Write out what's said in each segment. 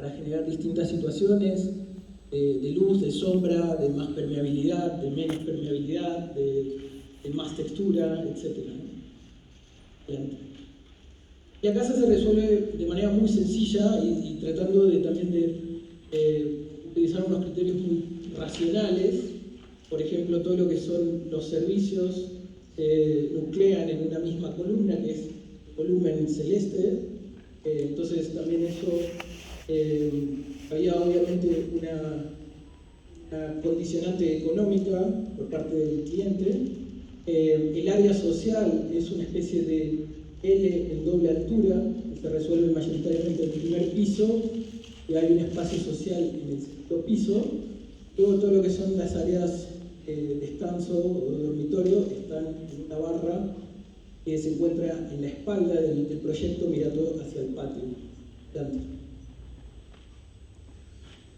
para generar distintas situaciones de luz, de sombra, de más permeabilidad, de menos permeabilidad, de más textura, etc. La casa se resuelve de manera muy sencilla y tratando también de utilizar unos criterios muy racionales. Por ejemplo, todo lo que son los servicios se nuclean en una misma columna, que es el volumen celeste. Entonces también eso, había obviamente una condicionante económica por parte del cliente. El área social es una especie de L en doble altura, que se resuelve mayoritariamente en el primer piso, y hay un espacio social en el segundo piso. Luego todo lo que son las áreas de descanso o de dormitorio están en una barra que se encuentra en la espalda del proyecto mirando hacia el patio.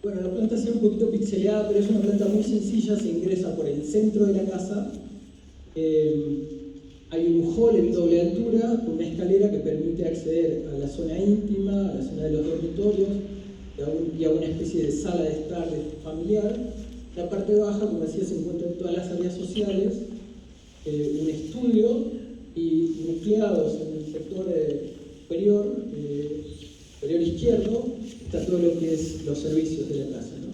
Bueno, la planta está un poquito pixeleada, pero es una planta muy sencilla, se ingresa por el centro de la casa. Hay un hall en doble altura, con una escalera que permite acceder a la zona íntima, a la zona de los dormitorios y a una especie de sala de estar familiar. La parte baja, como decía, se encuentran todas las áreas sociales, un estudio y nucleados en el sector superior izquierdo, está todo lo que es los servicios de la casa, ¿no?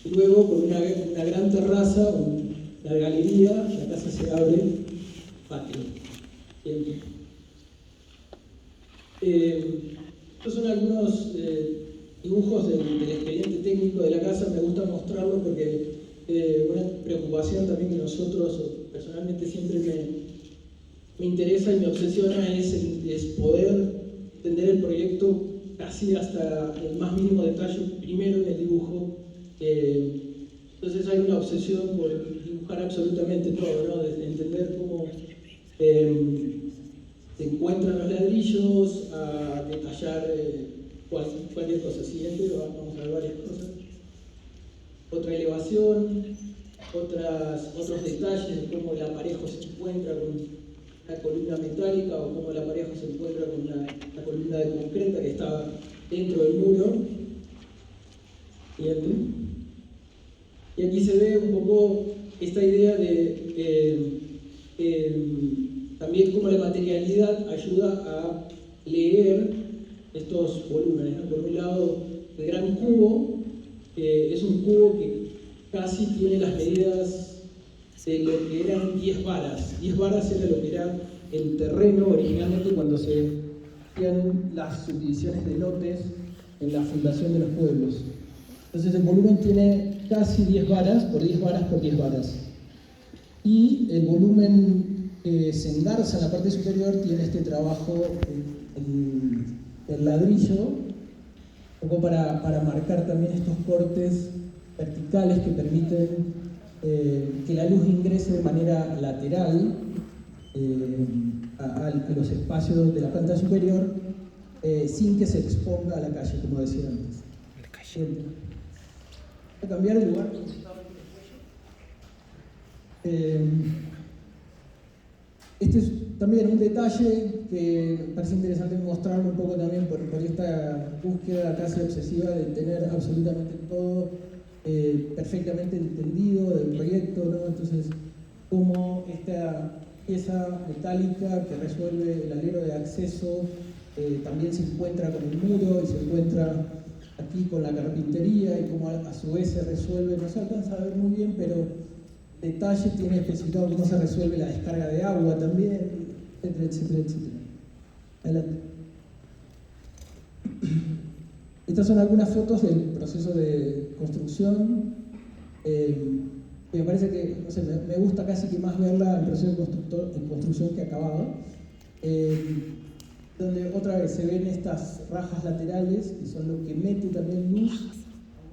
Y luego, con una gran terraza, una galería, la casa se abre patio. Estos son algunos dibujos del expediente técnico de la casa. Me gusta mostrarlo porque una preocupación también que nosotros personalmente siempre me interesa y me obsesiona es poder entender el proyecto casi hasta el más mínimo detalle primero en el dibujo. Entonces hay una obsesión por dibujar absolutamente todo, ¿no? Desde entender cómo se encuentran los ladrillos, a detallar cualquier cosa. Siguiente, vamos a ver varias cosas. Otra elevación, otros detalles de cómo el aparejo se encuentra con una columna metálica o cómo el aparejo se encuentra con una columna de concreta que está dentro del muro. Y aquí se ve un poco esta idea de también cómo la materialidad ayuda a leer estos volúmenes, ¿no? Por un lado, el gran cubo es un cubo que casi tiene las medidas de lo que eran 10 varas. 10 varas era lo que era el terreno originalmente cuando se hacían las subdivisiones de lotes en la fundación de los pueblos. Entonces el volumen tiene casi 10 varas por 10 varas por 10 varas. Y el volumen se engarza en la parte superior, tiene este trabajo en ladrillo, un poco para marcar también estos cortes verticales que permiten que la luz ingrese de manera lateral a los espacios de la planta superior sin que se exponga a la calle, como decía antes. Voy a cambiar el lugar. Este es también un detalle que me parece interesante mostrarlo un poco también por esta búsqueda casi obsesiva de tener absolutamente todo perfectamente entendido del proyecto, ¿no? Entonces, cómo esta pieza metálica que resuelve el alero de acceso también se encuentra con el muro y se encuentra aquí con la carpintería y cómo a su vez se resuelve, no se alcanza a ver muy bien, pero detalle tiene especificado cómo se resuelve la descarga de agua también, etcétera, etcétera, etcétera. Adelante. Estas son algunas fotos del proceso de construcción. Me parece que, no sé, me gusta casi que más verla en proceso de construcción que acabado. Donde otra vez se ven estas rajas laterales, que son lo que mete también luz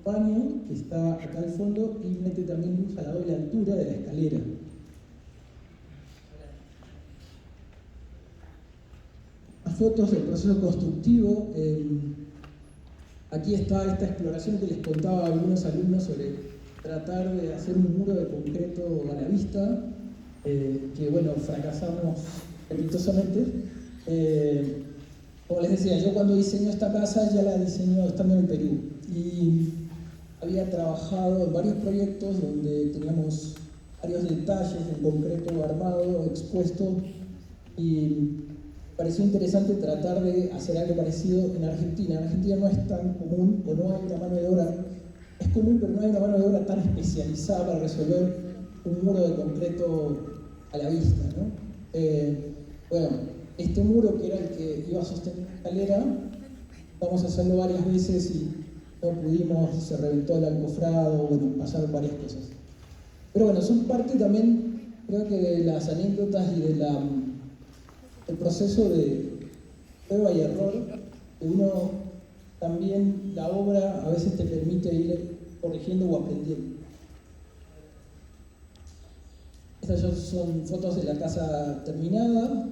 al baño, que está acá al fondo, y mete también luz a la doble altura de la escalera. Las fotos del proceso constructivo. Aquí está esta exploración que les contaba a algunos alumnos sobre tratar de hacer un muro de concreto a la vista, que bueno, fracasamos estrepitosamente. Como les decía, yo cuando diseño esta casa ya la diseño estando en el Perú y había trabajado en varios proyectos donde teníamos varios detalles en concreto armado, expuesto, y me pareció interesante tratar de hacer algo parecido en Argentina. En Argentina no es tan común, o no hay una mano de obra, es común, pero no hay una mano de obra tan especializada para resolver un muro de concreto a la vista, ¿no? Bueno, este muro, que era el que iba a sostener la escalera, vamos a hacerlo varias veces y no pudimos, se reventó el alcofrado, bueno, pasaron varias cosas. Pero bueno, son parte también, creo que de las anécdotas y del proceso de prueba y error, que uno también, la obra a veces te permite ir corrigiendo o aprendiendo. Estas son fotos de la casa terminada.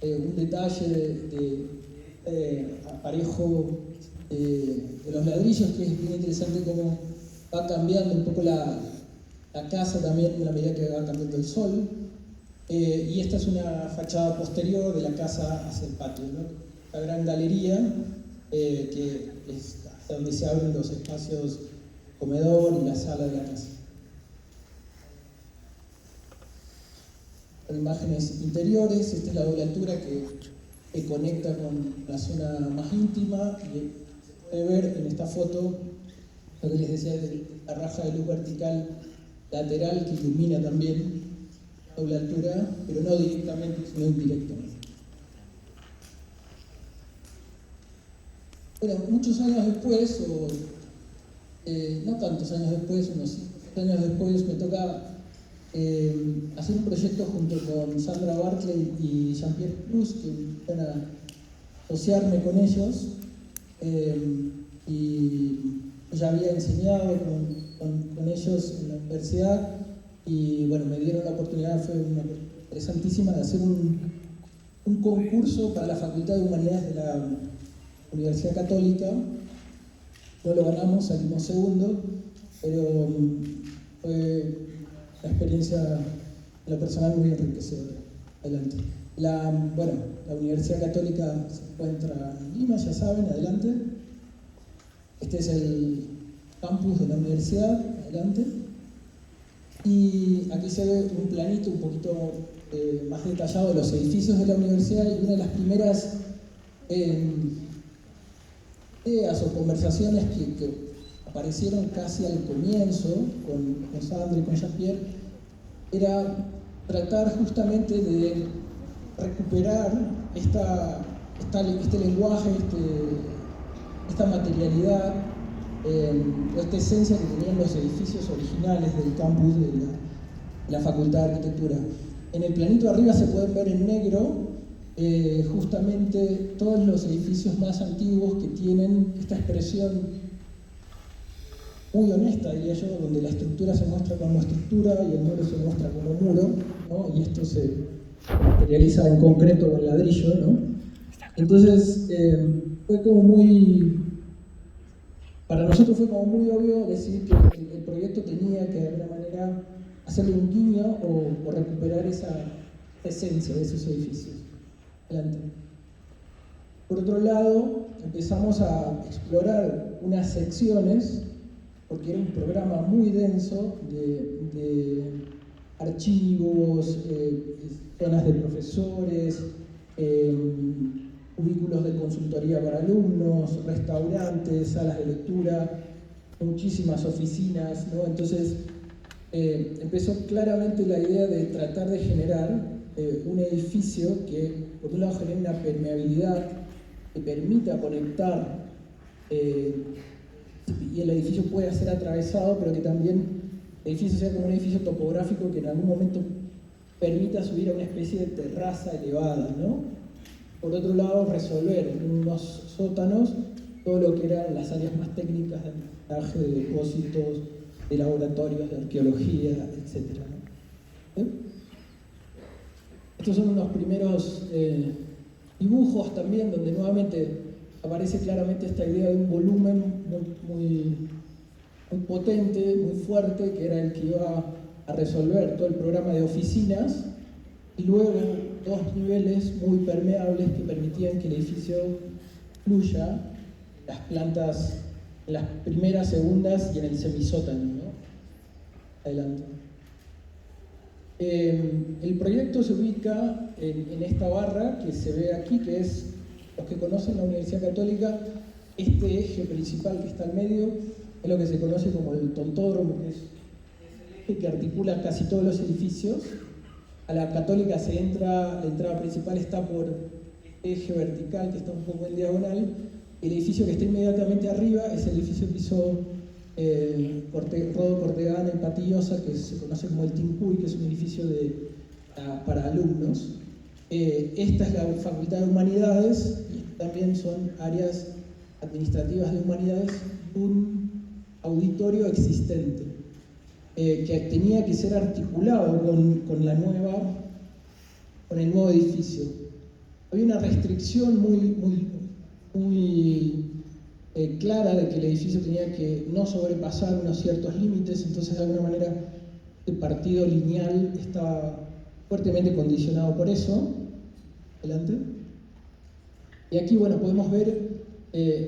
Un detalle de aparejo de los ladrillos, que es bien interesante cómo va cambiando un poco la casa también a medida que va cambiando el sol. Y esta es una fachada posterior de la casa hacia el patio, ¿no? La gran galería, que es hasta donde se abren los espacios comedor y la sala de la casa. Imágenes interiores, esta es la doble altura que conecta con la zona más íntima, y se puede ver en esta foto lo que les decía de la raja de luz vertical lateral que ilumina también la doble altura, pero no directamente, sino indirectamente. Bueno, muchos años después, no tantos años después, unos 5 años después, me toca hacer un proyecto junto con Sandra Barclay y Jean-Pierre Cruz, que van a asociarme con ellos, y ya había enseñado con ellos en la universidad, y bueno, me dieron la oportunidad, fue una interesantísima, de hacer un concurso para la Facultad de Humanidades de la Universidad Católica. No lo ganamos, salimos segundo, pero fue una experiencia en lo personal muy enriquecedora. Adelante. La Universidad Católica se encuentra en Lima, ya saben, adelante. Este es el campus de la universidad, adelante. Y aquí se ve un planito un poquito más detallado de los edificios de la universidad, y una de las primeras ideas o conversaciones que aparecieron casi al comienzo con Sandra y con Jean-Pierre era tratar justamente de recuperar este lenguaje, esta materialidad, esta esencia que tenían los edificios originales del campus de la Facultad de Arquitectura. En el planito de arriba se pueden ver en negro justamente todos los edificios más antiguos que tienen esta expresión muy honesta, diría yo, donde la estructura se muestra como estructura y el muro se muestra como muro, ¿no? Y esto se materializa en concreto o en ladrillo, ¿no? Entonces, fue como muy... Para nosotros fue como muy obvio decir que el proyecto tenía que de alguna manera hacerle un guiño o recuperar esa esencia de esos edificios. Adelante. Por otro lado, empezamos a explorar unas secciones, porque era un programa muy denso de archivos, zonas de profesores, cubículos de consultoría para alumnos, restaurantes, salas de lectura, muchísimas oficinas, ¿no? Entonces empezó claramente la idea de tratar de generar un edificio que, por un lado, genere una permeabilidad que permita conectar, y el edificio pueda ser atravesado, pero que también el edificio sea como un edificio topográfico que en algún momento permita subir a una especie de terraza elevada, ¿no? Por otro lado, resolver en unos sótanos todo lo que eran las áreas más técnicas de montaje, de depósitos, de laboratorios, de arqueología, etc., ¿no? Estos son unos primeros dibujos también, donde nuevamente aparece claramente esta idea de un volumen muy potente, muy fuerte, que era el que iba a resolver todo el programa de oficinas, y luego dos niveles muy permeables que permitían que el edificio fluya las plantas, en las primeras, segundas y en el semisótano, ¿no? Adelante. El proyecto se ubica en esta barra que se ve aquí, que es, los que conocen la Universidad Católica, este eje principal que está al medio es lo que se conoce como el tontódromo, que es el eje que articula casi todos los edificios. A la Católica la entrada principal está por este eje vertical que está un poco en diagonal. El edificio que está inmediatamente arriba es el edificio que hizo Rodo Cortegana en Patillosa, que se conoce como el Tincuy, que es un edificio para alumnos. Esta es la Facultad de Humanidades y también son áreas administrativas de humanidades, un auditorio existente que tenía que ser articulado con el nuevo edificio. Había una restricción muy clara de que el edificio tenía que no sobrepasar unos ciertos límites, entonces de alguna manera el partido lineal estaba fuertemente condicionado por eso. Adelante. Y aquí, bueno, podemos ver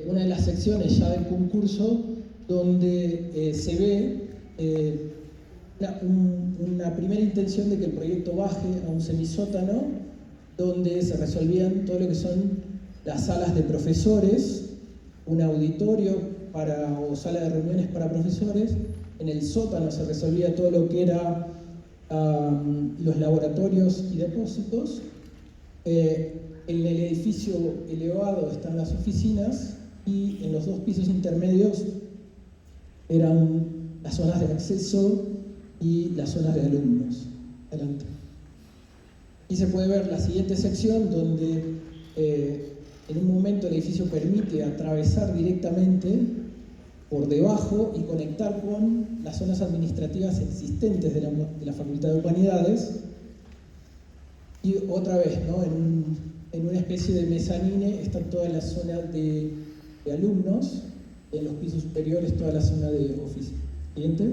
una de las secciones ya del concurso donde se ve una primera intención de que el proyecto baje a un semisótano donde se resolvían todo lo que son las salas de profesores, un auditorio o sala de reuniones para profesores. En el sótano se resolvía todo lo que era los laboratorios y depósitos. En el edificio elevado están las oficinas y en los dos pisos intermedios eran las zonas de acceso y las zonas de alumnos. Adelante. Y se puede ver la siguiente sección donde en un momento el edificio permite atravesar directamente por debajo y conectar con las zonas administrativas existentes de la Facultad de Humanidades. Y otra vez, ¿no? En una especie de mezanine están todas las zonas de alumnos, en los pisos superiores toda la zona de oficina. Siguiente.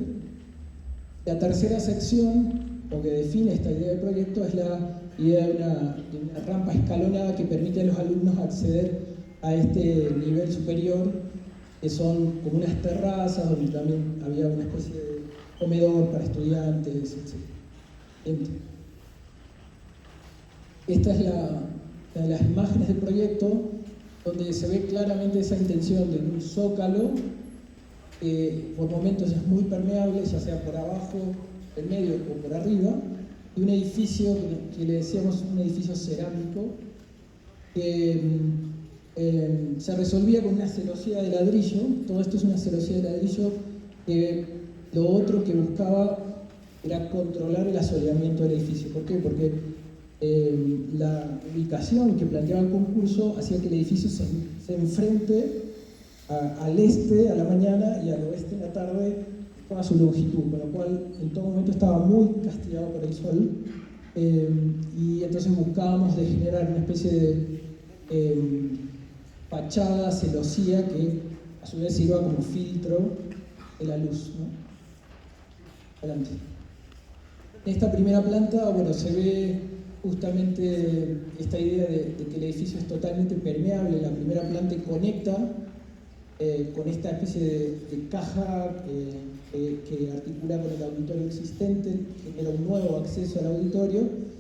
La tercera sección, lo que define esta idea de proyecto, es la idea de una rampa escalonada que permite a los alumnos acceder a este nivel superior, que son como unas terrazas donde también había una especie de comedor para estudiantes, etc. Esta es una de las imágenes del proyecto donde se ve claramente esa intención de un zócalo que por momentos es muy permeable, ya sea por abajo, en medio o por arriba, y un edificio que le decíamos un edificio cerámico que se resolvía con una celosía de ladrillo. Todo esto es una celosía de ladrillo que lo otro que buscaba era controlar el asoleamiento del edificio. ¿Por qué? Porque la ubicación que planteaba el concurso hacía que el edificio se enfrente al este a la mañana y al oeste en la tarde toda su longitud, con lo cual en todo momento estaba muy castigado por el sol, y entonces buscábamos de generar una especie de fachada, celosía, que a su vez sirva como filtro de la luz, ¿no? Adelante. En esta primera planta, bueno, se ve justamente esta idea de que el edificio es totalmente permeable en la primera planta y conecta con esta especie de caja que articula con el auditorio existente, genera un nuevo acceso al auditorio,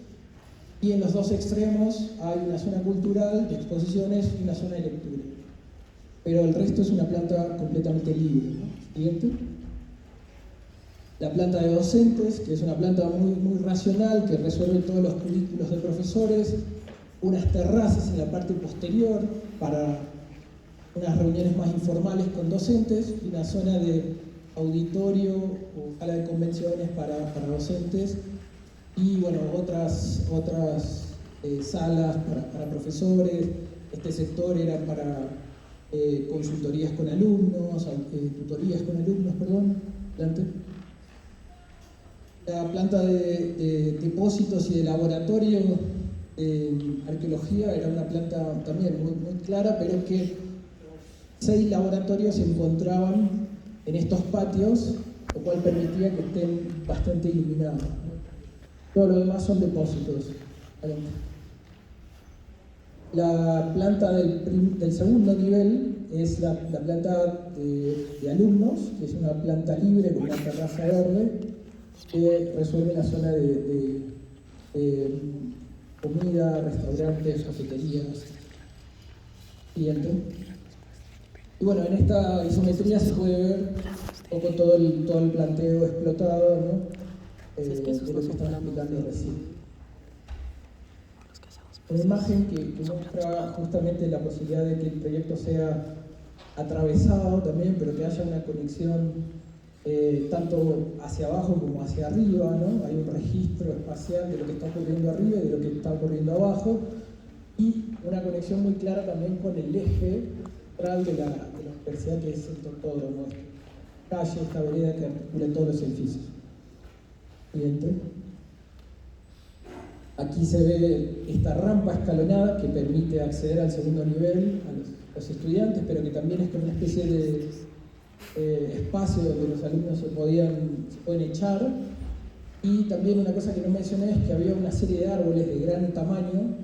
y en los dos extremos hay una zona cultural de exposiciones y una zona de lectura. Pero el resto es una planta completamente libre, ¿no? Siguiente. La planta de docentes, que es una planta muy racional, que resuelve todos los currículos de profesores, unas terrazas en la parte posterior para unas reuniones más informales con docentes, y una zona de auditorio o sala de convenciones para docentes, y bueno, otras salas para profesores. Este sector era para consultorías con alumnos, tutorías con alumnos, perdón. Adelante. La planta de depósitos y de laboratorio de arqueología era una planta también muy clara, pero que 6 laboratorios se encontraban en estos patios, lo cual permitía que estén bastante iluminados, ¿no? Todo lo demás son depósitos. Adelante. La planta del segundo nivel es la planta de alumnos, que es una planta libre con una terraza verde que resuelve la zona de comida, restaurantes, cafeterías, clientes. Y bueno, en esta isometría se puede ver un poco todo el planteo explotado, ¿no? De lo que estaba explicando recién. Una imagen que muestra justamente la posibilidad de que el proyecto sea atravesado también, pero que haya una conexión tanto hacia abajo como hacia arriba, ¿no? Hay un registro espacial de lo que está ocurriendo arriba y de lo que está ocurriendo abajo, y una conexión muy clara también con el eje central de la universidad, que es el topódromo, calle, esta vereda que articula todos los edificios. Siguiente. Aquí se ve esta rampa escalonada que permite acceder al segundo nivel a los estudiantes, pero que también es como una especie de espacio donde los alumnos se pueden echar. Y también una cosa que no mencioné es que había una serie de árboles de gran tamaño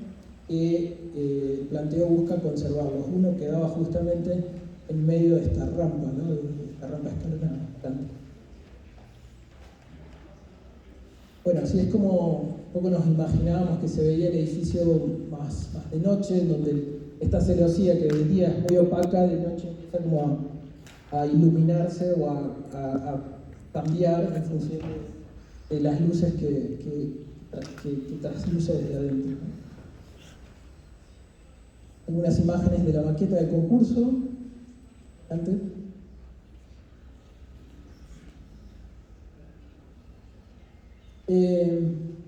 que el planteo busca conservarlos. Uno quedaba justamente en medio de esta rampa, ¿no? De esta rampa escalonada. Bueno, así es como un poco nos imaginábamos que se veía el edificio más de noche, en donde esta celosía que de día es muy opaca, de noche empieza como a iluminarse o a cambiar en función de las luces que trasluce desde adentro, ¿no? Algunas imágenes de la maqueta del concurso. Antes.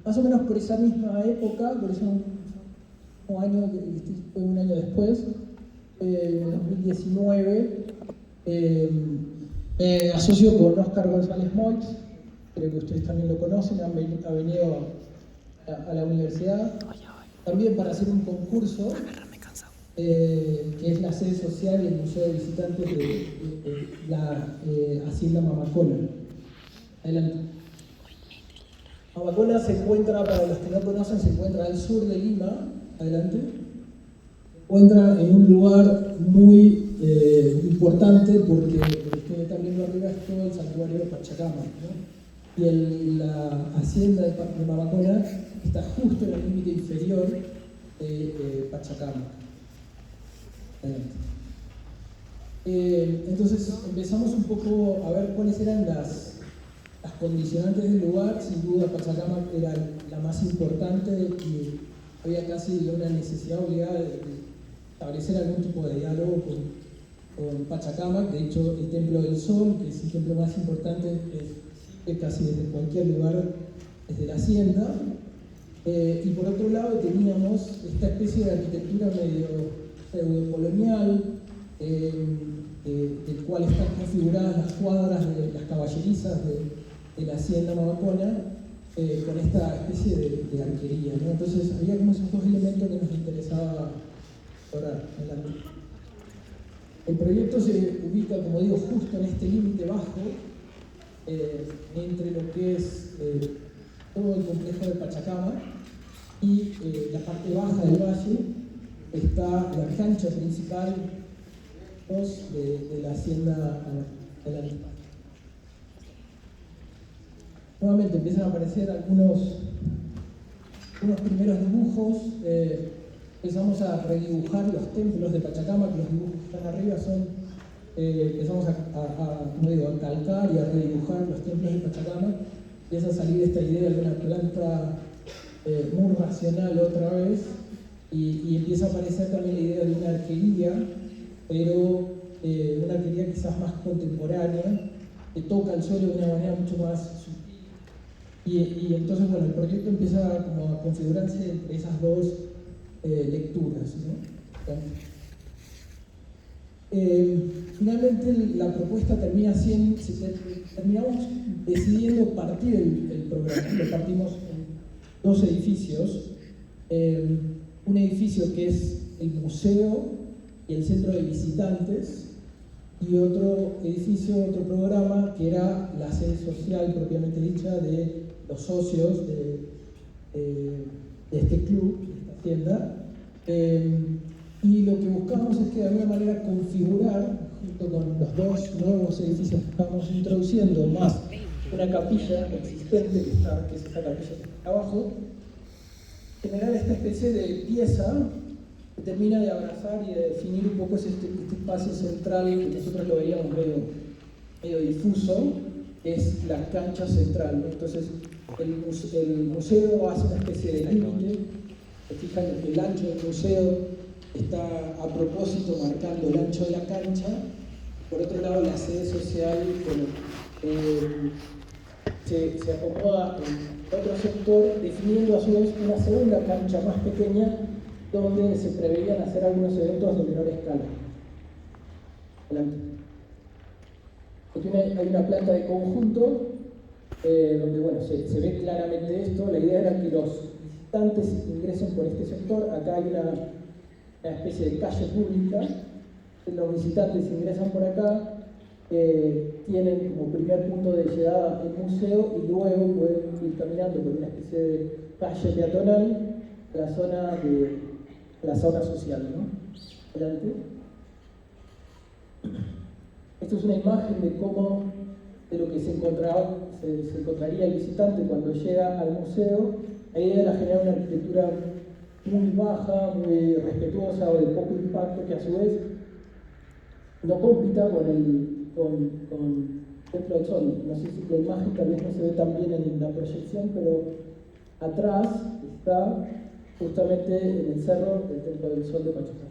Más o menos por esa misma época, por ese mismo año, fue un año después, en 2019, me asocio con Óscar González Moix, creo que ustedes también lo conocen, ha venido a la universidad, también para hacer un concurso, que es la sede social y el museo de visitantes de la Hacienda Mamacona. Adelante. Mamacona se encuentra, para los que no conocen, se encuentra al sur de Lima, adelante. Se encuentra en un lugar muy importante porque ustedes también lo arriba es todo el santuario de Pachacama, ¿no? Y la hacienda de Mamacona está justo en el límite inferior de Pachacama. Adelante. Entonces empezamos un poco a ver cuáles eran las condicionantes del lugar. Sin duda Pachacama era la más importante y había casi una necesidad obligada de establecer algún tipo de diálogo con Pachacama. De hecho, el Templo del Sol, que es el templo más importante, es casi desde cualquier lugar, desde la hacienda. Y por otro lado teníamos esta especie de arquitectura medio pseudo-colonial, del cual están configuradas las cuadras de las caballerizas de la hacienda Mamacona, con esta especie de arquería, ¿no? Entonces había como esos dos elementos que nos interesaba explorar. El proyecto se ubica, como digo, justo en este límite bajo, entre lo que es todo el complejo de Pachacama y la parte baja del valle. Está la cancha principal de la hacienda adelante. Nuevamente empiezan a aparecer algunos primeros dibujos. Empezamos a redibujar los templos de Pachacama, que los dibujos que están arriba son, empezamos a calcar y a redibujar los templos de Pachacama. Empieza a salir esta idea de una planta muy racional otra vez, y empieza a aparecer también la idea de una arquería, pero una arquería quizás más contemporánea, que toca el suelo de una manera mucho más sutil. Y entonces, bueno, el proyecto empieza como a configurarse entre esas dos lecturas, ¿no? Finalmente la propuesta terminamos decidiendo partir el programa. Lo partimos en dos edificios. Un edificio que es el museo y el centro de visitantes, y otro edificio, otro programa, que era la sede social propiamente dicha de los socios de este club, de esta hacienda. Y lo que buscamos es que de alguna manera configurar, junto con los dos nuevos edificios que estamos introduciendo, más una capilla existente que es esa capilla que está abajo, generar esta especie de pieza que termina de abrazar y de definir un poco este espacio central que nosotros lo veíamos medio difuso, es la cancha central, ¿no? Entonces el museo hace una especie de límite. Se fijan, el ancho del museo está a propósito marcando el ancho de la cancha. Por otro lado, la sede social se acomoda en otro sector, definiendo a su vez una segunda cancha más pequeña donde se preveían hacer algunos eventos de menor escala. Adelante. Aquí hay una planta de conjunto donde bueno, se ve claramente esto. La idea era que los visitantes ingresen por este sector. Acá hay una especie de calle pública. Los visitantes ingresan por acá, tienen como primer punto de llegada el museo y luego pueden ir caminando por una especie de calle peatonal a la zona social, ¿no? Adelante. Esto es una imagen de lo que se encontraría el visitante cuando llega al museo. La idea era generar una arquitectura muy baja, muy respetuosa o de poco impacto, que a su vez no compita con el Templo del Sol. No sé si la imagen tal vez no se ve tan bien en la proyección, pero atrás está justamente en el cerro del Templo del Sol de Pachacamac.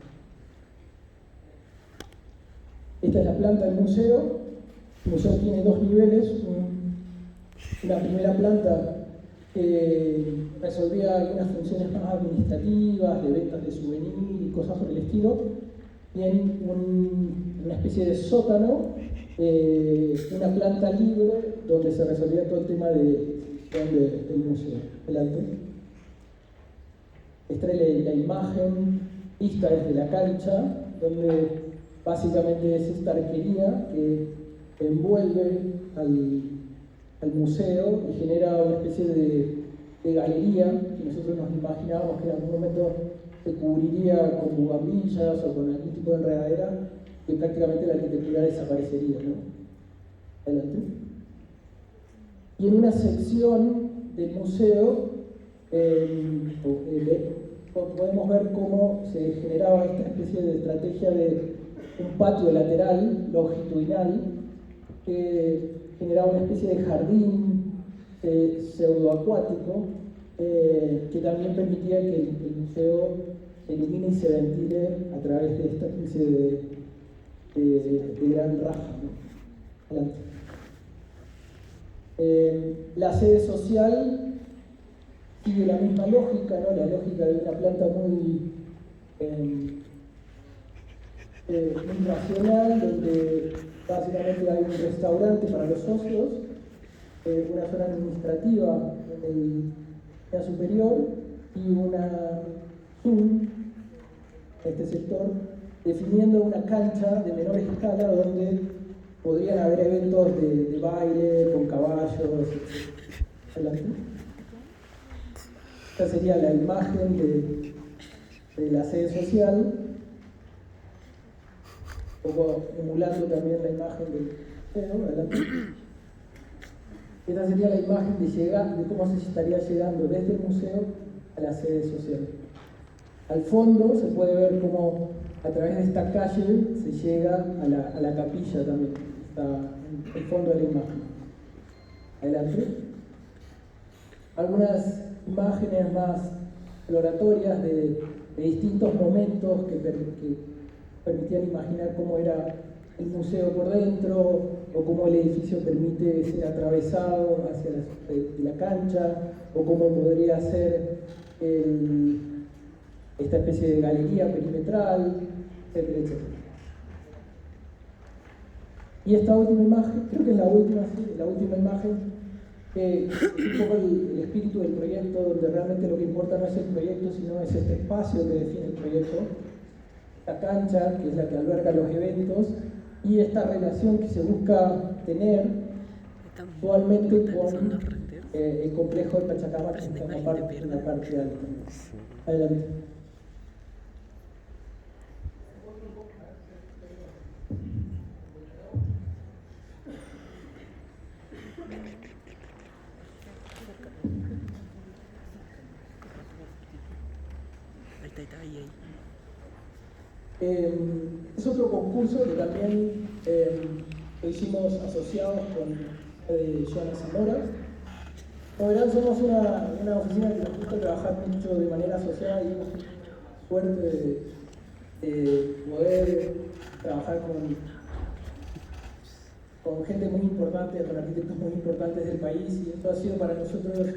Esta es la planta del museo. El museo tiene dos niveles. Una primera planta que resolvía algunas funciones más administrativas, de ventas de souvenirs y cosas por el estilo. Tiene una especie de sótano, una planta libre donde se resolvía todo el tema del museo. Adelante. Esta es la imagen vista desde la cancha, donde básicamente es esta arquería que envuelve al museo y genera una especie de galería que nosotros nos imaginábamos que en algún momento se cubriría con bugambillas o con algún tipo de enredadera, que prácticamente la arquitectura desaparecería, ¿no? Adelante. Y en una sección del museo podemos ver cómo se generaba esta especie de estrategia de un patio lateral, longitudinal, que generaba una especie de jardín pseudoacuático que también permitía que el museo se ilumine y se ventile a través de esta especie de gran raja, ¿no? Adelante. La sede social sigue la misma lógica, ¿no? La lógica de una planta muy racional, donde básicamente hay un restaurante para los socios, una zona administrativa en la superior y una Zoom, este sector, definiendo una cancha de menor escala donde podrían haber eventos de baile, con caballos, etc. Esta sería la imagen de la sede social, un poco emulando también la imagen del museo. Esta sería la imagen de cómo se estaría llegando desde el museo a la sede social. Al fondo se puede ver cómo a través de esta calle se llega a la capilla también. Está en el fondo de la imagen. Adelante. Algunas imágenes más exploratorias de distintos momentos que permitían imaginar cómo era el museo por dentro o cómo el edificio permite ser atravesado hacia la cancha o cómo podría ser esta especie de galería perimetral, etcétera, etcétera. Y esta última imagen, creo que es la última imagen, es un poco el espíritu del proyecto, donde realmente lo que importa no es el proyecto, sino es este espacio que define el proyecto, esta cancha, que es la que alberga los eventos, y esta relación que se busca tener actualmente con el complejo de Pachacamac en la parte alta. Adelante. Es otro concurso que también lo hicimos asociados con Joana Zamora. Como verán, somos una oficina que nos gusta trabajar mucho de manera asociada y hemos tenido la suerte de poder trabajar con gente muy importante, con arquitectos muy importantes del país, y esto ha sido para nosotros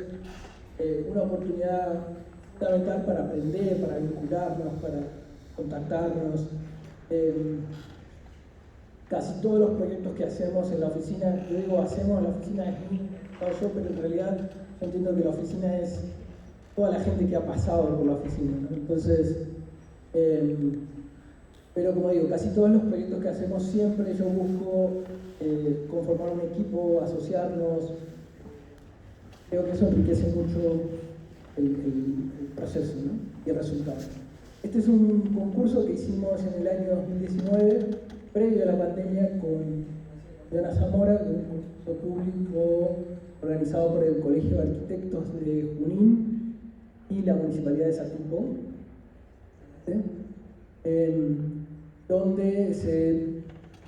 una oportunidad fundamental para aprender, para vincularnos, para contactarnos. Casi todos los proyectos que hacemos en la oficina, yo digo hacemos en la oficina, es muy yo, pero en realidad yo entiendo que la oficina es toda la gente que ha pasado por la oficina, ¿no? Entonces, pero como digo, casi todos los proyectos que hacemos siempre yo busco conformar un equipo, asociarnos. Creo que eso enriquece mucho el proceso, ¿no? Y el resultado. Este es un concurso que hicimos en el año 2019, previo a la pandemia, con Joana Zamora, que es un concurso público organizado por el Colegio de Arquitectos de Junín y la Municipalidad de Satipo, donde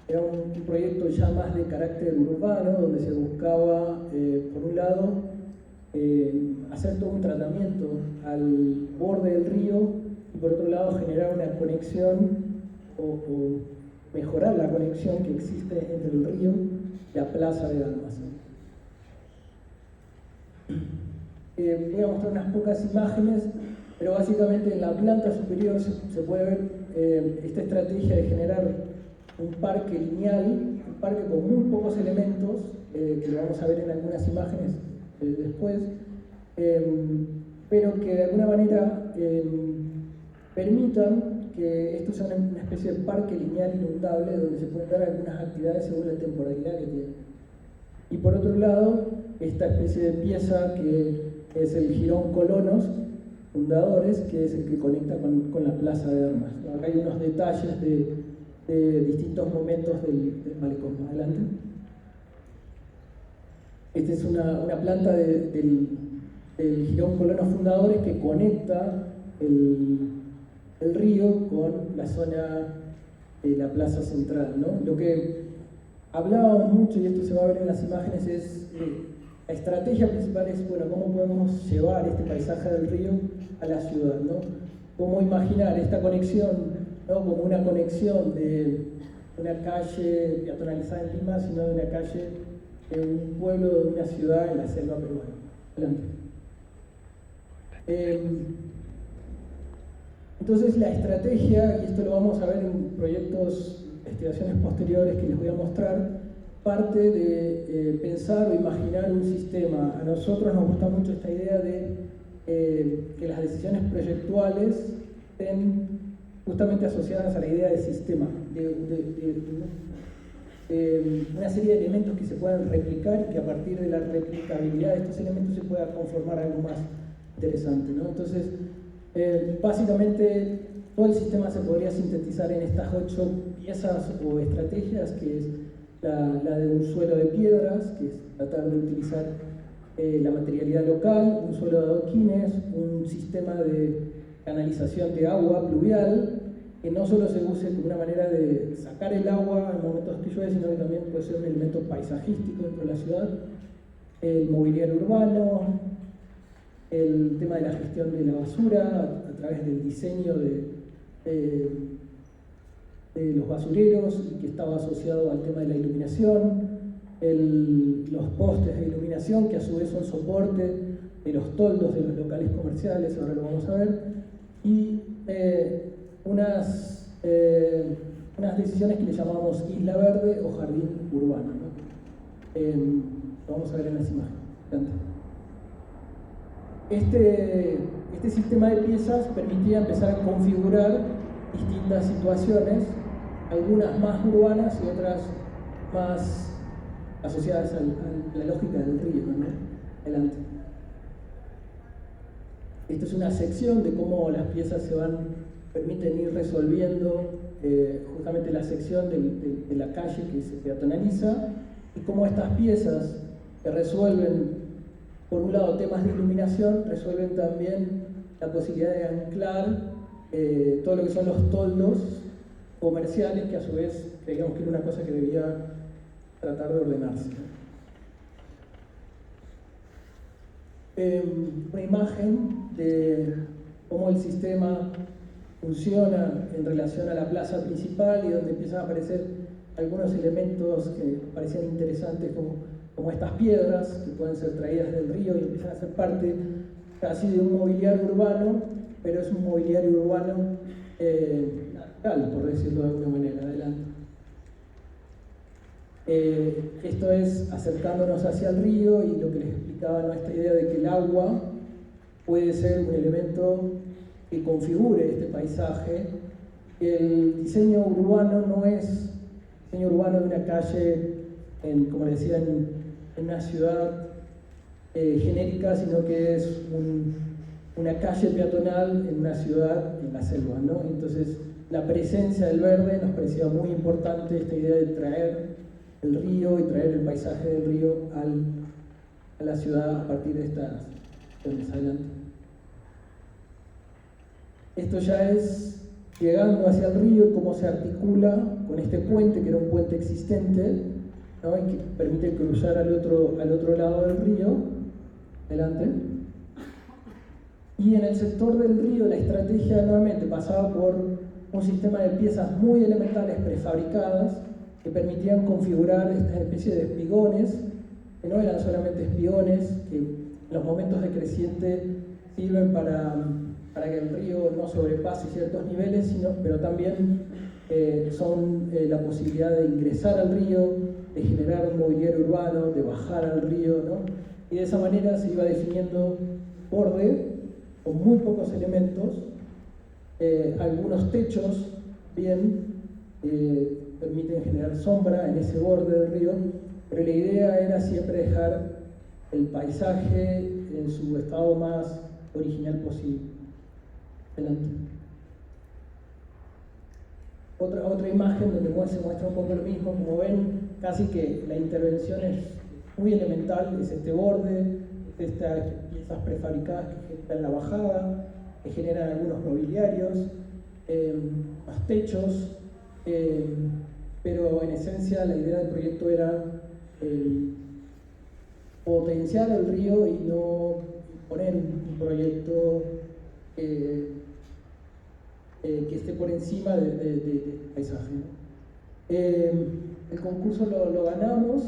era un proyecto ya más de carácter urbano, donde se buscaba, por un lado, hacer todo un tratamiento al borde del río y por otro lado generar una conexión o mejorar la conexión que existe entre el río y la plaza de Armas. Voy a mostrar unas pocas imágenes, pero básicamente en la planta superior se puede ver esta estrategia de generar un parque lineal, un parque con muy pocos elementos, que lo vamos a ver en algunas imágenes después, pero que de alguna manera permitan que esto sea una especie de parque lineal inundable donde se pueden dar algunas actividades según la temporalidad que tiene. Y por otro lado, esta especie de pieza que es el Jirón Colonos Fundadores, que es el que conecta con la Plaza de Armas. Acá hay unos detalles de distintos momentos del malecón. Adelante. Esta es una planta del Jirón Colonos Fundadores que conecta el río con la zona de la plaza central, ¿no? Lo que hablábamos mucho, y esto se va a ver en las imágenes, es la estrategia principal es, bueno, cómo podemos llevar este paisaje del río a la ciudad, ¿no? Cómo imaginar esta conexión, ¿no? Como una conexión de una calle peatonalizada en Lima, sino de una calle de un pueblo, de una ciudad en la selva peruana. Adelante. Entonces la estrategia, y esto lo vamos a ver en proyectos, investigaciones posteriores que les voy a mostrar, parte de pensar o imaginar un sistema. A nosotros nos gusta mucho esta idea de que las decisiones proyectuales estén justamente asociadas a la idea de sistema, de una serie de elementos que se puedan replicar y que a partir de la replicabilidad de estos elementos se pueda conformar algo más interesante, ¿no? Entonces, básicamente todo el sistema se podría sintetizar en estas 8 piezas o estrategias, que es la de un suelo de piedras, que es tratar de utilizar la materialidad local, un suelo de adoquines, un sistema de canalización de agua pluvial, que no solo se use como una manera de sacar el agua en momentos que llueve, sino que también puede ser un elemento paisajístico dentro de la ciudad, el mobiliario urbano, el tema de la gestión de la basura a través del diseño de los basureros, que estaba asociado al tema de la iluminación, los postes de iluminación, que a su vez son soporte de los toldos de los locales comerciales, ahora lo vamos a ver, y unas decisiones que le llamamos isla verde o jardín urbano, ¿no? Lo vamos a ver en las imágenes. Este sistema de piezas permitía empezar a configurar distintas situaciones, algunas más urbanas y otras más asociadas a la lógica del río, ¿no? Adelante. Esta es una sección de cómo las piezas permiten ir resolviendo justamente la sección de la calle que se peatonaliza y cómo estas piezas que resuelven, por un lado, temas de iluminación, resuelven también la posibilidad de anclar todo lo que son los toldos comerciales que a su vez creíamos que era una cosa que debía tratar de ordenarse. Una imagen de cómo el sistema funciona en relación a la plaza principal y donde empiezan a aparecer algunos elementos que parecían interesantes como estas piedras que pueden ser traídas del río y empiezan a ser parte casi de un mobiliario urbano, pero es un mobiliario urbano natural, por decirlo de alguna manera. Adelante. Esto es acercándonos hacia el río y lo que les explicaba, ¿no? Esta idea de que el agua puede ser un elemento que configure este paisaje. El diseño urbano no es diseño urbano de una calle, como les decía, en una ciudad genérica, sino que es una calle peatonal en una ciudad en la selva, ¿no? Entonces, la presencia del verde nos parecía muy importante, esta idea de traer el río y traer el paisaje del río a la ciudad a partir de estas acciones. Adelante. Esto ya es llegando hacia el río y cómo se articula con este puente, que era un puente existente, ¿no? Y que permite cruzar al otro lado del río. Adelante. Y en el sector del río la estrategia nuevamente pasaba por un sistema de piezas muy elementales prefabricadas que permitían configurar esta especie de espigones, que no eran solamente espigones, que en los momentos de creciente sirven para que el río no sobrepase ciertos niveles, pero también son la posibilidad de ingresar al río, de generar un mobiliario urbano, de bajar al río, ¿no? Y de esa manera se iba definiendo borde con muy pocos elementos, algunos techos bien permiten generar sombra en ese borde del río, pero la idea era siempre dejar el paisaje en su estado más original posible. Adelante. Otra imagen donde se muestra un poco lo mismo. Como ven, casi que la intervención es muy elemental, es este borde, es estas piezas prefabricadas que generan la bajada, que generan algunos mobiliarios, los techos, pero en esencia la idea del proyecto era potenciar el río y no poner un proyecto que esté por encima del paisaje, ¿no? El concurso lo ganamos,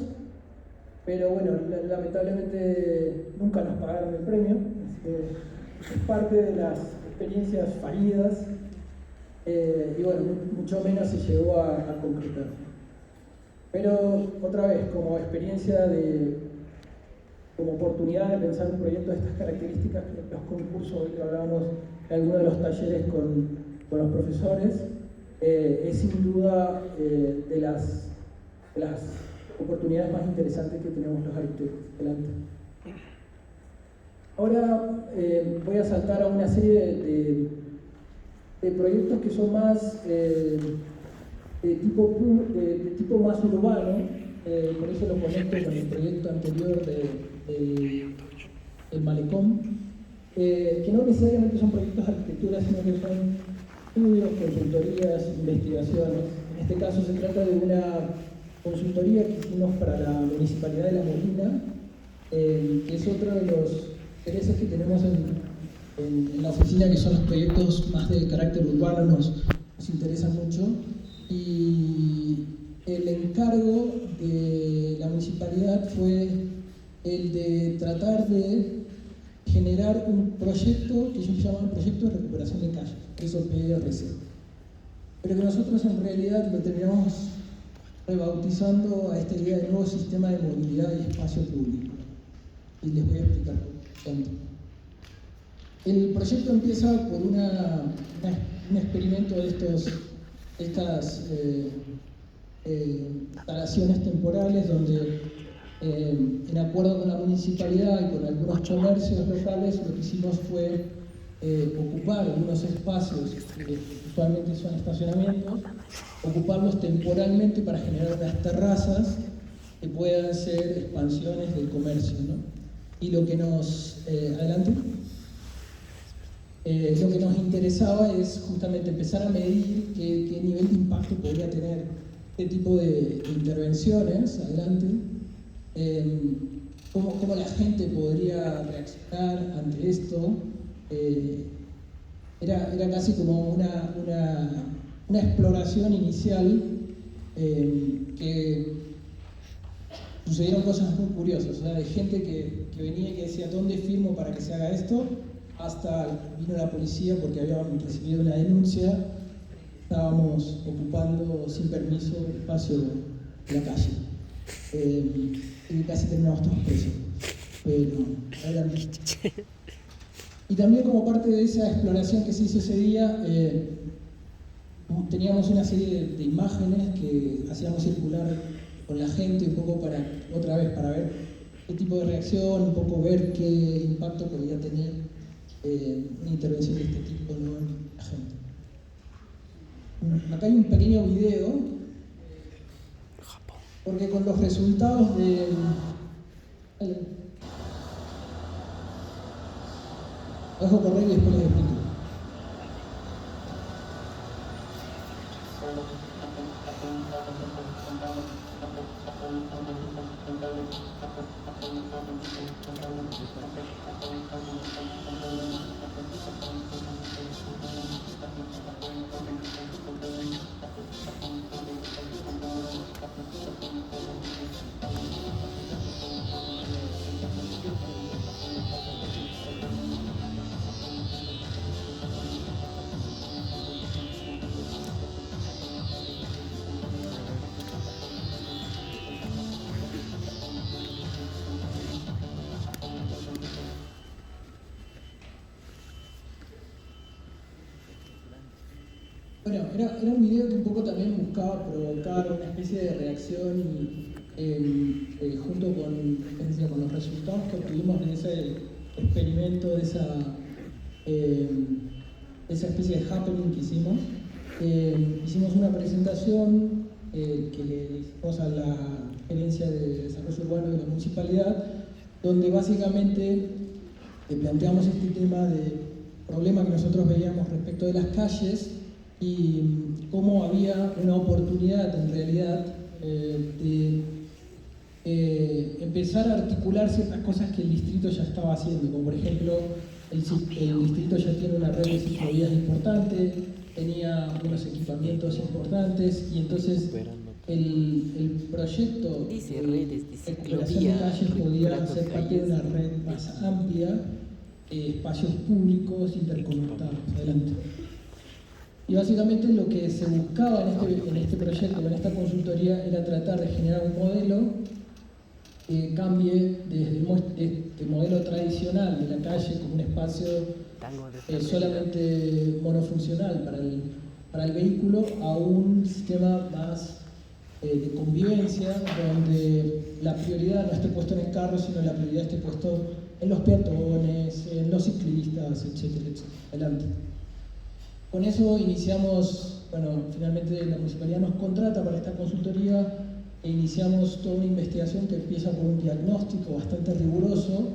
pero bueno, lamentablemente nunca nos pagaron el premio, es parte de las experiencias fallidas, y bueno, mucho menos se llegó a concretar. Pero otra vez, como experiencia como oportunidad de pensar un proyecto de estas características, los concursos, hoy que hablábamos en algunos de los talleres con los profesores, es sin duda de las oportunidades más interesantes que tenemos los arquitectos. Adelante. Ahora voy a saltar a una serie de proyectos que son más de tipo más urbano, por eso lo conecto con el proyecto anterior del Malecón, que no necesariamente son proyectos de arquitectura, sino que son estudios, consultorías, investigaciones. En este caso se trata de una consultoría que hicimos para la Municipalidad de La Molina, que es otro de los intereses que tenemos en la oficina, que son los proyectos más de carácter urbano, nos interesan mucho. Y el encargo de la municipalidad fue el de tratar de generar un proyecto que ellos llaman Proyecto de Recuperación de Calles, eso PRC. Pero que nosotros en realidad lo terminamos rebautizando a esta idea de nuevo sistema de movilidad y espacio público. Y les voy a explicar cuánto. El proyecto empieza por un experimento de estas instalaciones temporales donde, en acuerdo con la municipalidad y con algunos comercios locales, lo que hicimos fue ocupar algunos espacios que usualmente son estacionamientos, ocuparlos temporalmente para generar unas terrazas que puedan ser expansiones del comercio, ¿no? Y lo que nos... adelante. Lo que nos interesaba es justamente empezar a medir qué nivel de impacto podría tener este tipo de intervenciones adelante, cómo la gente podría reaccionar ante esto. Era casi como una exploración inicial que sucedieron cosas muy curiosas, o sea, de gente que venía y que decía, ¿dónde firmo para que se haga esto? Hasta vino la policía porque habíamos recibido una denuncia, estábamos ocupando sin permiso el espacio de la calle. Y casi terminamos todos presos. Pero, adelante. Y también como parte de esa exploración que se hizo ese día, teníamos una serie de imágenes que hacíamos circular con la gente, un poco para ver qué tipo de reacción, un poco ver qué impacto podría tener una intervención de este tipo, ¿no?, en la gente. Acá hay un pequeño video, porque con los resultados de... Dejo correr y después les explico. Bueno, era un video que un poco también buscaba provocar una especie de reacción y junto con los resultados que obtuvimos de ese experimento, de esa especie de happening que hicimos una presentación que le hicimos a la Gerencia de Desarrollo Urbano de la Municipalidad, donde básicamente planteamos este tema de problema que nosotros veíamos respecto de las calles y cómo había una oportunidad en realidad de empezar a articular ciertas cosas que el distrito ya estaba haciendo, como por ejemplo el distrito ya tiene una red de ciclovías importante, tenía unos equipamientos importantes y entonces el proyecto de recuperación de calles podía ser parte de una red más amplia, espacios públicos interconectados. Adelante. Y básicamente lo que se buscaba en este proyecto, en esta consultoría, era tratar de generar un modelo que cambie desde este modelo tradicional de la calle como un espacio solamente monofuncional para el vehículo a un sistema más de convivencia, donde la prioridad no esté puesta en el carro, sino la prioridad esté puesta en los peatones, en los ciclistas, etcétera, etcétera. Adelante. Con eso iniciamos, finalmente la municipalidad nos contrata para esta consultoría e iniciamos toda una investigación que empieza por un diagnóstico bastante riguroso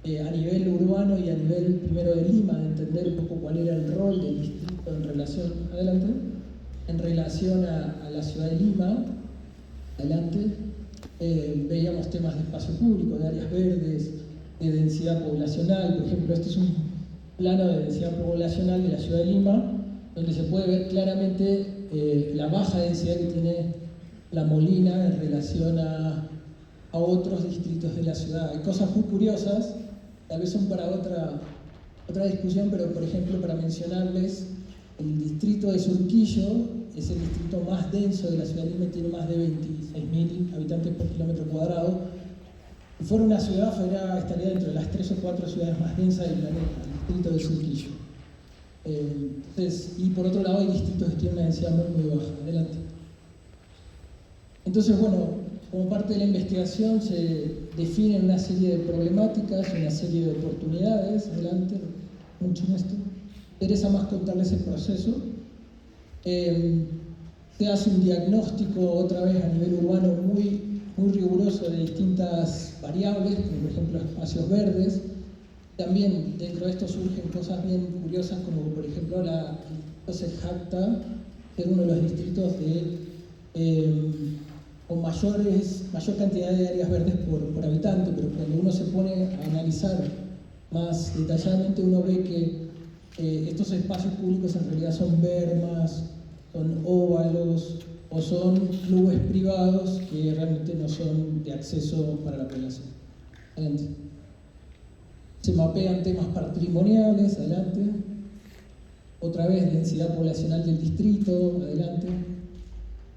a nivel urbano y a nivel primero de Lima, de entender un poco cuál era el rol del distrito en relación a la ciudad de Lima. Adelante. Veíamos temas de espacio público, de áreas verdes, de densidad poblacional. Por ejemplo, este es un plano de densidad poblacional de la ciudad de Lima, donde se puede ver claramente la baja densidad que tiene La Molina en relación a otros distritos de la ciudad. Hay cosas muy curiosas, tal vez son para otra discusión, pero por ejemplo, para mencionarles, el distrito de Surquillo es el distrito más denso de la ciudad de Lima, tiene más de 26.000 habitantes por kilómetro cuadrado. Si fuera una ciudad, estaría dentro de las 3 o 4 ciudades más densas del planeta, el distrito de Surquillo. Y por otro lado hay distritos que tienen una densidad muy baja. Adelante. Entonces, como parte de la investigación se definen una serie de problemáticas, una serie de oportunidades. Adelante, mucho en esto. Me interesa más contarles el proceso. Se hace un diagnóstico, otra vez a nivel urbano, muy riguroso de distintas variables, como por ejemplo espacios verdes, También dentro de esto surgen cosas bien curiosas, como por ejemplo se jacta ser uno de los distritos con mayor cantidad de áreas verdes por habitante, pero cuando uno se pone a analizar más detalladamente, uno ve que estos espacios públicos en realidad son bermas, son óvalos o son clubes privados que realmente no son de acceso para la población. Adelante. Se mapean temas patrimoniales, adelante. Otra vez, densidad poblacional del distrito, adelante.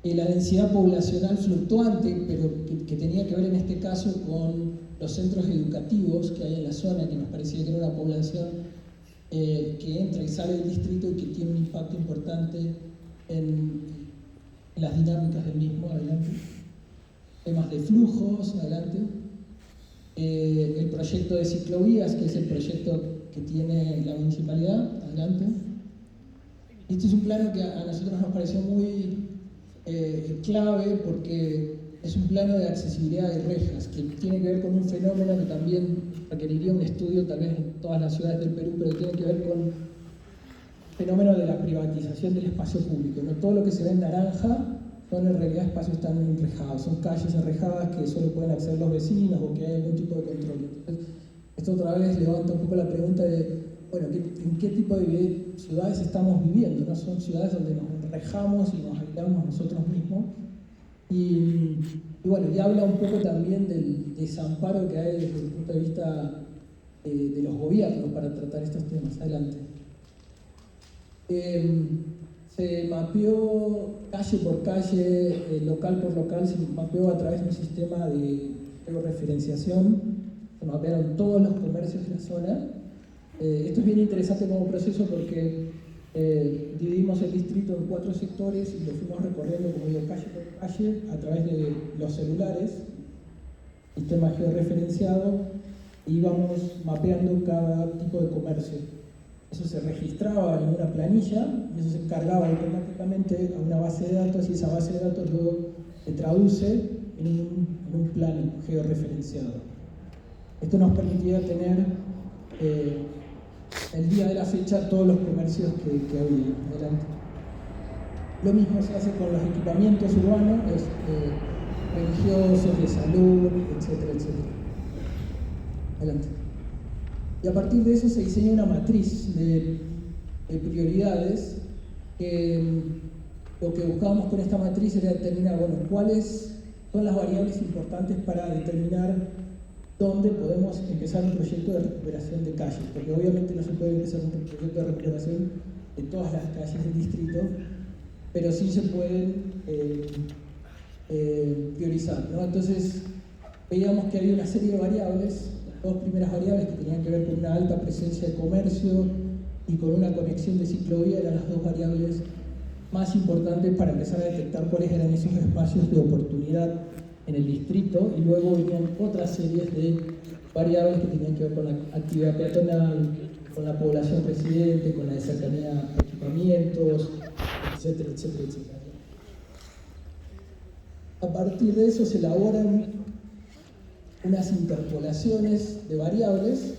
La densidad poblacional fluctuante, pero que tenía que ver en este caso con los centros educativos que hay en la zona, que nos parecía que era una población que entra y sale del distrito y que tiene un impacto importante en las dinámicas del mismo, adelante. Temas de flujos, adelante. El proyecto de ciclovías, que es el proyecto que tiene la municipalidad, adelante. Este es un plano que a nosotros nos pareció muy clave porque es un plano de accesibilidad de rejas, que tiene que ver con un fenómeno que también requeriría un estudio tal vez en todas las ciudades del Perú, pero que tiene que ver con el fenómeno de la privatización del espacio público. No todo lo que se ve en naranja son en realidad espacios tan enrejados, son calles enrejadas que solo pueden acceder los vecinos o que hay algún tipo de control. Entonces, esto otra vez levanta un poco la pregunta de, bueno, ¿en qué tipo de ciudades estamos viviendo? ¿No? Son ciudades donde nos enrejamos y nos aislamos nosotros mismos. Y bueno, y habla un poco también del desamparo que hay desde el punto de vista de los gobiernos para tratar estos temas. Adelante. Se mapeó calle por calle, local por local, se mapeó a través de un sistema de georreferenciación, se mapearon todos los comercios de la zona. Esto es bien interesante como proceso porque dividimos el distrito en 4 sectores y lo fuimos recorriendo, como digo, calle por calle, a través de los celulares, sistema georreferenciado, y íbamos mapeando cada tipo de comercio. Eso se registraba en una planilla y eso se cargaba automáticamente a una base de datos y esa base de datos luego se traduce en un plano georreferenciado. Esto nos permitía tener el día de la fecha todos los comercios que había. Adelante. Lo mismo se hace con los equipamientos urbanos, religiosos, de salud, etcétera, etcétera. Adelante. Y a partir de eso se diseña una matriz de prioridades que lo que buscábamos con esta matriz era determinar, bueno, cuáles son las variables importantes para determinar dónde podemos empezar un proyecto de recuperación de calles, porque obviamente no se puede empezar un proyecto de recuperación de todas las calles del distrito, pero sí se pueden priorizar, ¿no? Entonces veíamos que había una serie de variables. Las 2 primeras variables que tenían que ver con una alta presencia de comercio y con una conexión de ciclovía eran las 2 variables más importantes para empezar a detectar cuáles eran esos espacios de oportunidad en el distrito, y luego venían otras series de variables que tenían que ver con la actividad peatonal, con la población residente, con la de cercanía a equipamientos, etcétera, etcétera, etcétera. A partir de eso se elaboran unas interpolaciones de variables,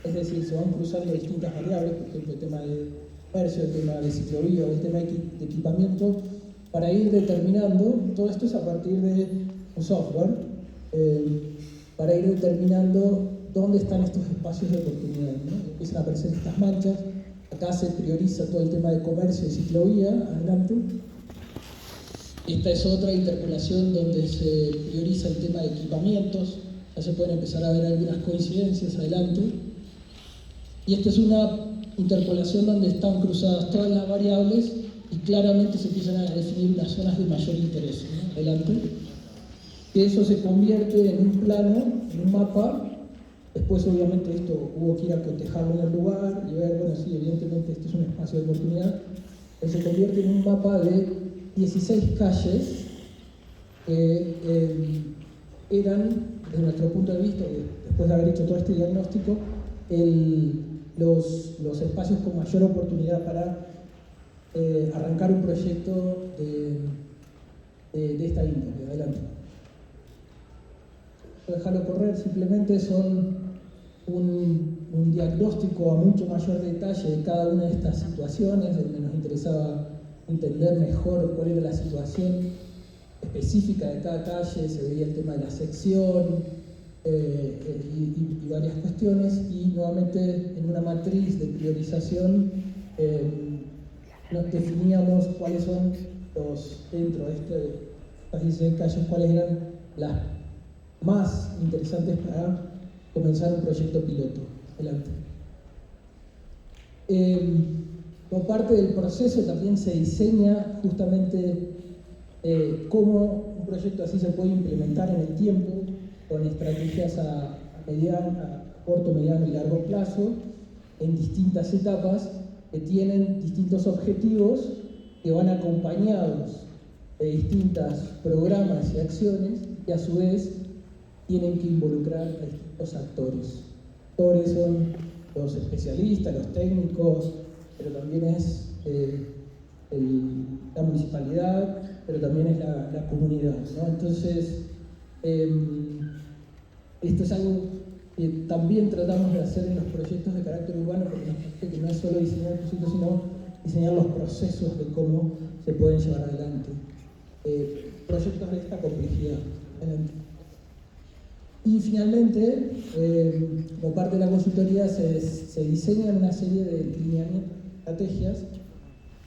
es decir, se van cruzando distintas variables, por ejemplo, el tema de comercio, el tema de ciclovía o el tema de equipamiento, para ir determinando, todo esto es a partir de un software, para ir determinando dónde están estos espacios de oportunidad, ¿no? Empiezan a aparecer estas manchas, acá se prioriza todo el tema de comercio y ciclovía, adelante. Esta es otra interpolación donde se prioriza el tema de equipamientos, ya se pueden empezar a ver algunas coincidencias, adelante. Y esta es una interpolación donde están cruzadas todas las variables y claramente se empiezan a definir unas zonas de mayor interés, ¿no? Adelante. Que eso se convierte en un plano, en un mapa. Después obviamente esto hubo que ir a cotejarlo en el lugar y ver, bueno, sí, evidentemente este es un espacio de oportunidad. Se convierte en un mapa de 16 calles que eran, desde nuestro punto de vista, después de haber hecho todo este diagnóstico, los espacios con mayor oportunidad para arrancar un proyecto de esta índole. Adelante. Dejarlo correr, simplemente son un un diagnóstico a mucho mayor detalle de cada una de estas situaciones, donde nos interesaba entender mejor cuál era la situación específica de cada calle, se veía el tema de la sección y varias cuestiones, y nuevamente en una matriz de priorización nos definíamos cuáles son dentro de estas 16 calles, cuáles eran las más interesantes para comenzar un proyecto piloto. Adelante. Como parte del proceso también se diseña justamente cómo un proyecto así se puede implementar en el tiempo, con estrategias a corto, mediano y largo plazo, en distintas etapas que tienen distintos objetivos que van acompañados de distintos programas y acciones que a su vez tienen que involucrar a distintos actores. Actores son los especialistas, los técnicos, pero también es la municipalidad, pero también es la comunidad, ¿no? Entonces, esto es algo que también tratamos de hacer en los proyectos de carácter urbano, porque nos parece que no es solo diseñar el proyecto, sino diseñar los procesos de cómo se pueden llevar adelante. Proyectos de esta complejidad. Y finalmente, como parte de la consultoría, se diseñan una serie de lineamientos, estrategias.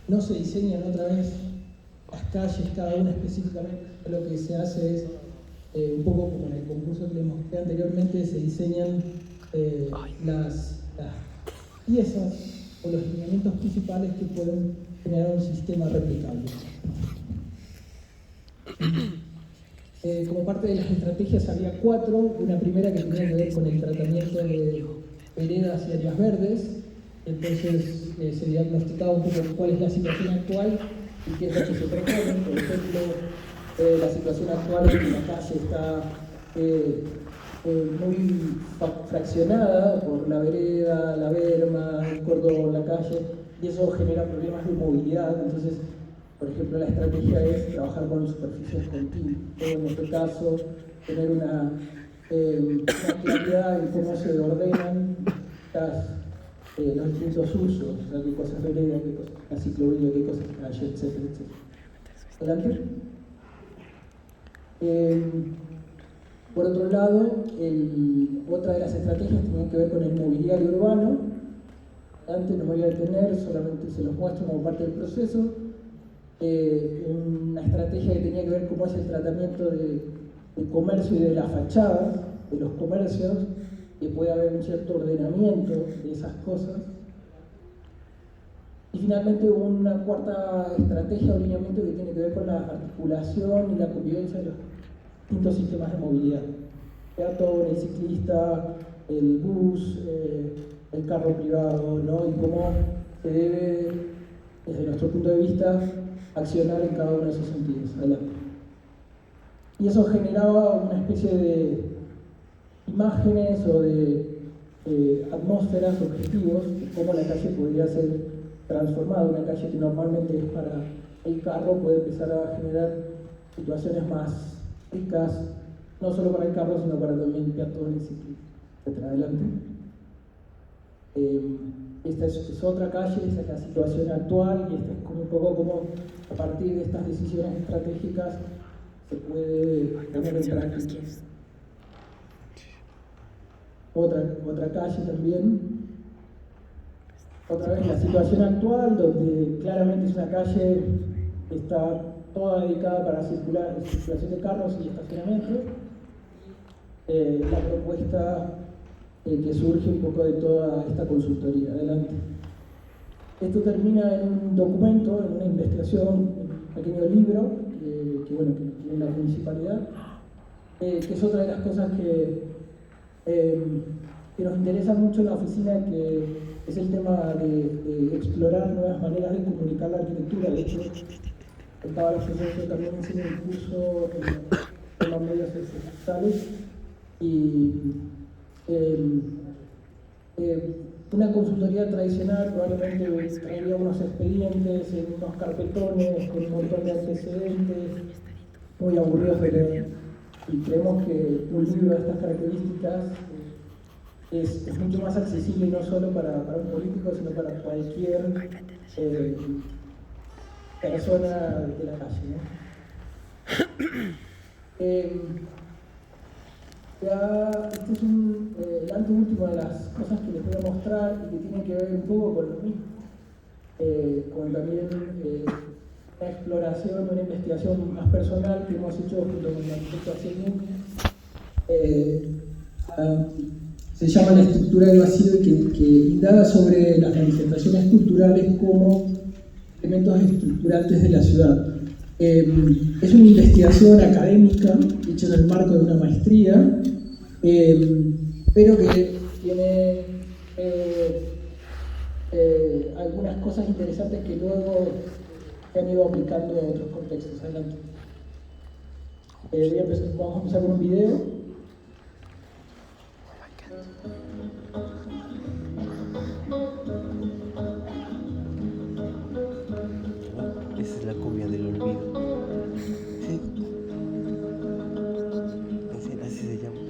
No se diseñan otra vez las calles, cada una específicamente. Lo que se hace es, un poco como en el concurso que les mostré anteriormente, se diseñan las piezas o los lineamientos principales que pueden generar un sistema replicable. Como parte de las estrategias había 4, una primera que tenía que ver con el tratamiento de veredas y áreas verdes. Entonces se diagnosticaba un poco cuál es la situación actual y qué es lo que se propone. Por ejemplo, la situación actual es que la calle está muy fraccionada por la vereda, la berma, el cordón, la calle, y eso genera problemas de movilidad. Entonces, por ejemplo, la estrategia es trabajar con superficies continuas. En este caso, tener una claridad en cómo se ordenan los distintos usos, o sea, qué cosas vereda, qué cosas la ciclovía, qué cosas calle, etcétera, etcétera. Adelante. Por otro lado, otra de las estrategias tiene que ver con el mobiliario urbano. Antes no me voy a detener, solamente se los muestro como parte del proceso. Una estrategia que tenía que ver cómo es el tratamiento del comercio y de las fachadas de los comercios, que puede haber un cierto ordenamiento de esas cosas. Y finalmente una cuarta estrategia o lineamiento que tiene que ver con la articulación y la convivencia de los distintos sistemas de movilidad. Peatón, el ciclista, el bus, el carro privado, ¿no? Y cómo se debe, desde nuestro punto de vista, accionar en cada uno de esos sentidos. Adelante. Y eso generaba una especie de imágenes o de atmósferas, objetivos, de cómo la calle podría ser transformada. Una calle que normalmente es para el carro puede empezar a generar situaciones más ricas, no solo para el carro, sino para también peatones, etc. Adelante. Esta es otra calle, esa es la situación actual, y esta es como un poco como a partir de estas decisiones estratégicas se puede poner en práctica. Otra calle también. Otra vez la situación actual, donde claramente es una calle que está toda dedicada para circulación de carros y estacionamiento. La propuesta que surge un poco de toda esta consultoría. Adelante. Esto termina en un documento, en una investigación, un pequeño libro, que tiene la municipalidad, que es otra de las cosas que nos interesa mucho en la oficina, que es el tema de explorar nuevas maneras de comunicar la arquitectura. De hecho, estaba la asociación también haciendo un curso en los medios digitales, y una consultoría tradicional probablemente traería unos expedientes, unos carpetones con un montón de antecedentes muy aburridos de leer, y creemos que un libro de estas características es mucho más accesible no solo para un político, sino para cualquier persona de la calle, ¿no? Ya, este es el anteúltimo de las cosas que les voy a mostrar y que tienen que ver un poco con lo mismo, con también una exploración, una investigación más personal que hemos hecho junto con el arquitecto Axel Jung. Se llama La estructura del vacío y que indaga sobre las manifestaciones culturales como elementos estructurantes de la ciudad. Es una investigación académica hecha en el marco de una maestría, pero que tiene algunas cosas interesantes que luego se han ido aplicando en otros contextos. Adelante. Vamos a empezar con un video. Esa es la cumbia del olvido. Sí. Así se llama.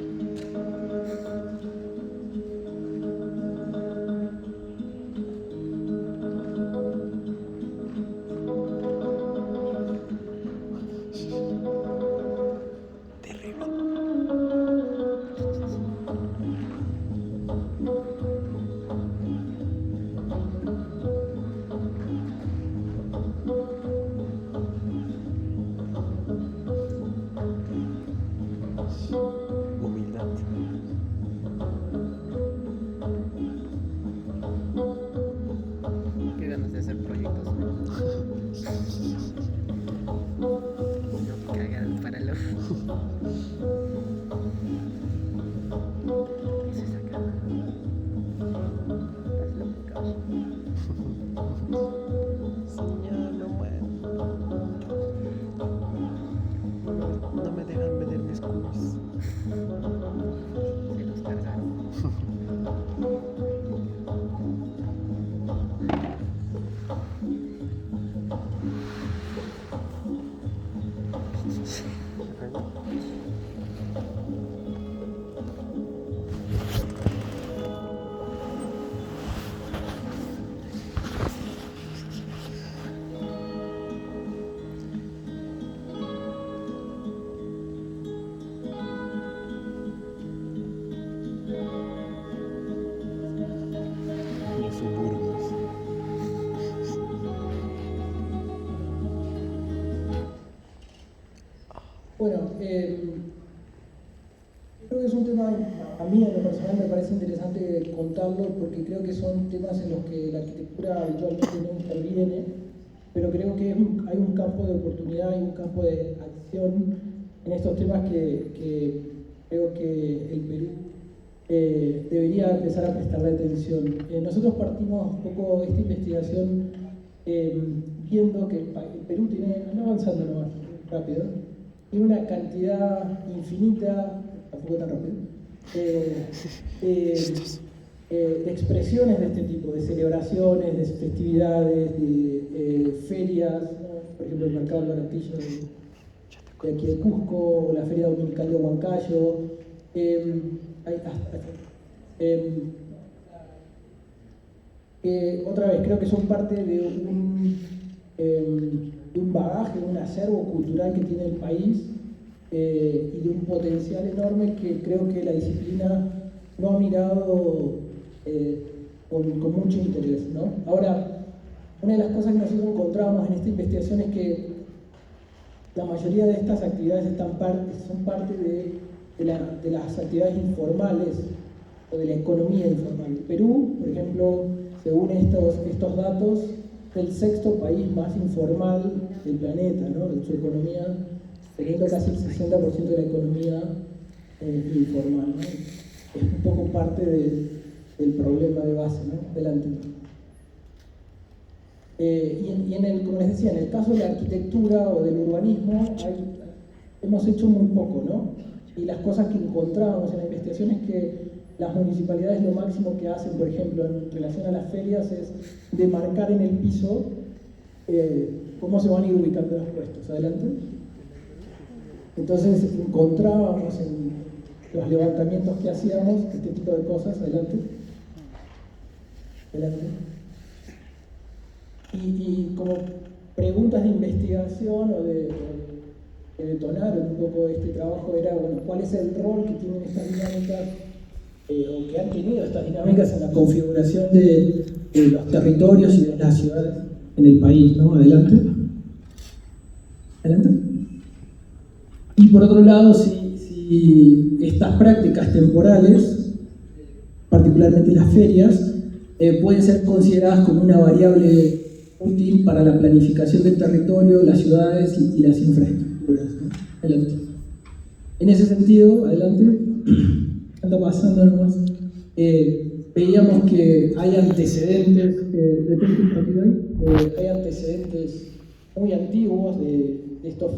No me dejan meter mis cubos. Se los cargaron. Los suburbios. Bueno, creo que es un tema, a mí en lo personal me parece interesante contarlo porque creo que son temas en los que la arquitectura habitualmente no interviene, pero creo que hay un campo de oportunidad y un campo de acción en estos temas que creo que el Perú debería empezar a prestarle atención. Nosotros partimos un poco esta investigación viendo que el Perú tiene, anda avanzando nomás, rápido, tiene una cantidad infinita, tampoco tan rápido, de expresiones de este tipo, de celebraciones, de festividades, de ferias, ¿no? Por ejemplo el mercado del baratillo de aquí de Cusco, o la feria dominical de Huancayo. Otra vez, creo que son parte de un bagaje, de un acervo cultural que tiene el país y de un potencial enorme que creo que la disciplina no ha mirado con mucho interés, ¿no? Ahora, una de las cosas que nosotros encontramos en esta investigación es que la mayoría de estas actividades son parte de las actividades informales o de la economía informal. Perú, por ejemplo, según estos datos, es el sexto país más informal del planeta, ¿no? De su economía, teniendo casi el 60% de la economía informal, ¿no? Es un poco parte del problema de base, ¿no? Delante. Como les decía, en el caso de la arquitectura o del urbanismo, hemos hecho muy poco, ¿no? Y las cosas que encontramos en la investigación es que las municipalidades lo máximo que hacen, por ejemplo, en relación a las ferias, es demarcar en el piso cómo se van a ir ubicando los puestos. Adelante. Entonces encontrábamos los levantamientos que hacíamos, este tipo de cosas. Adelante. Adelante. Y como preguntas de investigación o de detonar un poco este trabajo era, bueno, ¿cuál es el rol que tienen estas dinámicas o que han tenido estas dinámicas en la configuración de los territorios y de las ciudades en el país, ¿no? Adelante. Adelante. Y por otro lado, si estas prácticas temporales, particularmente las ferias, pueden ser consideradas como una variable útil para la planificación del territorio, las ciudades y las infraestructuras, ¿no? Adelante. En ese sentido, adelante, anda pasando nomás, veíamos que hay antecedentes, hay antecedentes muy antiguos de estos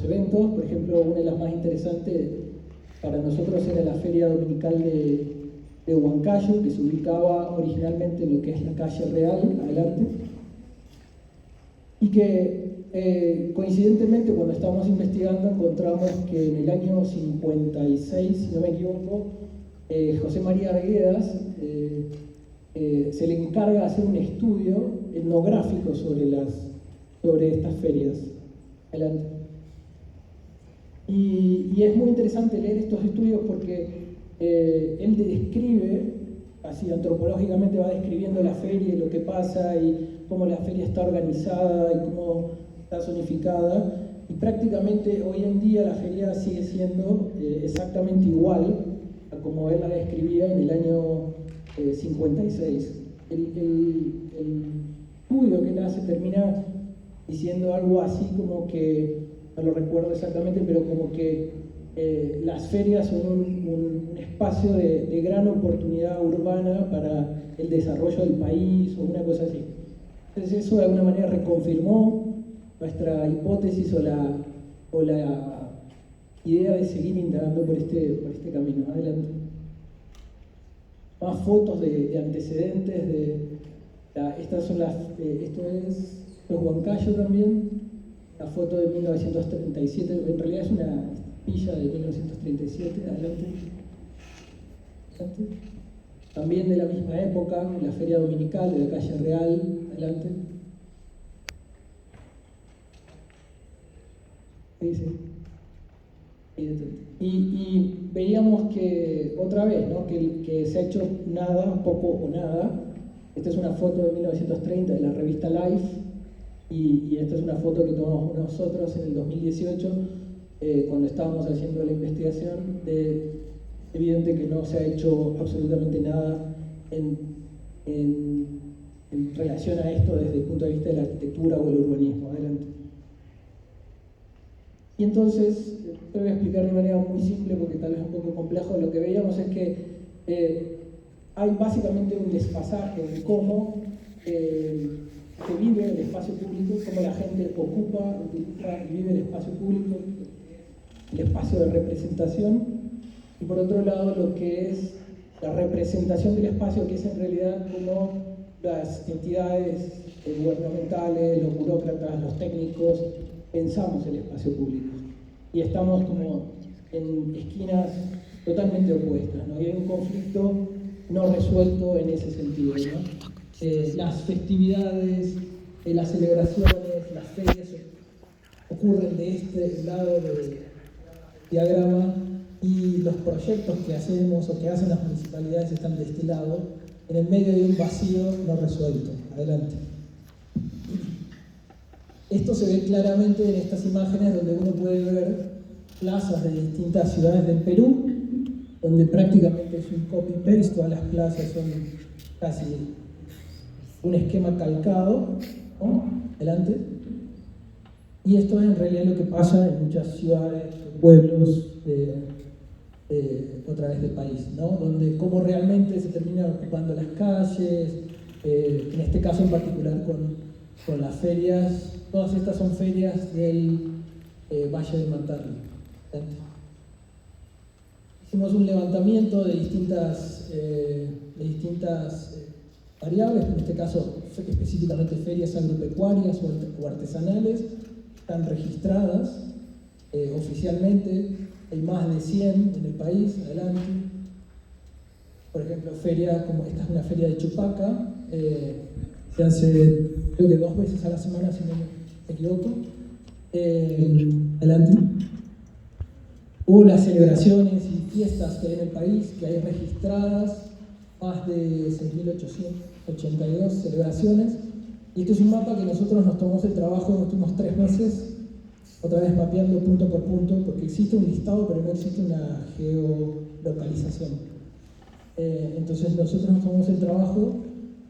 eventos. Por ejemplo, una de las más interesantes para nosotros era la Feria Dominical de Huancayo, que se ubicaba originalmente en lo que es la calle Real, adelante, y que coincidentemente cuando estábamos investigando encontramos que en el año 56, si no me equivoco, José María Arguedas se le encarga hacer un estudio etnográfico sobre estas ferias. Adelante. Y es muy interesante leer estos estudios porque él describe, así antropológicamente va describiendo la feria y lo que pasa y cómo la feria está organizada y cómo está zonificada, y prácticamente hoy en día la feria sigue siendo exactamente igual a como él la describía en el año 56. El estudio que él hace termina diciendo algo así como que, no lo recuerdo exactamente, pero como que las ferias son un espacio de gran oportunidad urbana para el desarrollo del país o una cosa así. Entonces eso de alguna manera reconfirmó nuestra hipótesis o la idea de seguir indagando por este camino. Adelante. Más fotos de antecedentes estas son esto es Huancayo también, la foto de 1937, en realidad es una estampilla de 1937, adelante. También de la misma época, la Feria Dominical de la calle Real, adelante. Y veíamos que, otra vez, ¿no? que se ha hecho nada, poco o nada. Esta es una foto de 1930 de la revista Life, y esta es una foto que tomamos nosotros en el 2018, cuando estábamos haciendo la investigación. Evidente que no se ha hecho absolutamente nada en relación a esto desde el punto de vista de la arquitectura o el urbanismo. Adelante. Y entonces, te voy a explicar de manera muy simple porque tal vez es un poco complejo. Lo que veíamos es que hay básicamente un desfasaje de cómo se vive el espacio público, cómo la gente ocupa, utiliza y vive el espacio público, el espacio de representación, y por otro lado lo que es la representación del espacio, que es en realidad como las entidades gubernamentales, los burócratas, los técnicos, pensamos el espacio público. Y estamos como en esquinas totalmente opuestas, ¿no? Y hay un conflicto no resuelto en ese sentido, ¿no? Las festividades, las celebraciones, las ferias ocurren de este lado del diagrama, y los proyectos que hacemos o que hacen las municipalidades están de este lado, en el medio de un vacío no resuelto. Adelante. Esto se ve claramente en estas imágenes donde uno puede ver plazas de distintas ciudades del Perú, donde prácticamente es un copy-paste, todas las plazas son casi un esquema calcado, ¿no? Adelante. Y esto es en realidad lo que pasa en muchas ciudades, pueblos otra vez del país, ¿no? Donde cómo realmente se terminan ocupando las calles, en este caso en particular con las ferias. Todas estas son ferias del Valle de Matarli. Hicimos un levantamiento de distintas variables, en este caso específicamente ferias agropecuarias o artesanales, están registradas, Oficialmente hay más de 100 en el país, adelante. Por ejemplo, ferias como esta es una feria de Chupaca, se hace creo que 2 veces a la semana, si no me equivoco. Adelante. O las celebraciones y fiestas que hay en el país, que hay registradas, más de 6.882 celebraciones. Y este es un mapa que nosotros nos tomamos el trabajo en los últimos 3 meses, otra vez mapeando punto por punto, porque existe un listado, pero no existe una geolocalización. Entonces nosotros nos tomamos el trabajo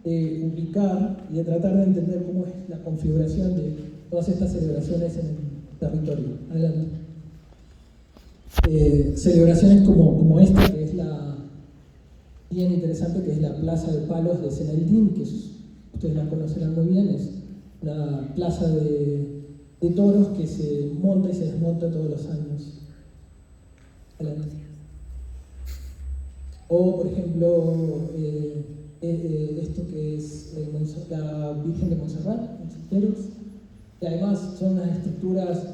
de ubicar y de tratar de entender cómo es la configuración de todas estas celebraciones en el territorio. Adelante. Celebraciones como esta, que es la bien interesante, que es la Plaza de Palos de Senaldín, que ustedes la conocerán muy bien, es una plaza de toros que se monta y se desmonta todos los años. Adelante. O, por ejemplo, esto que es la Virgen de Montserrat, en Cisneros, que además son unas estructuras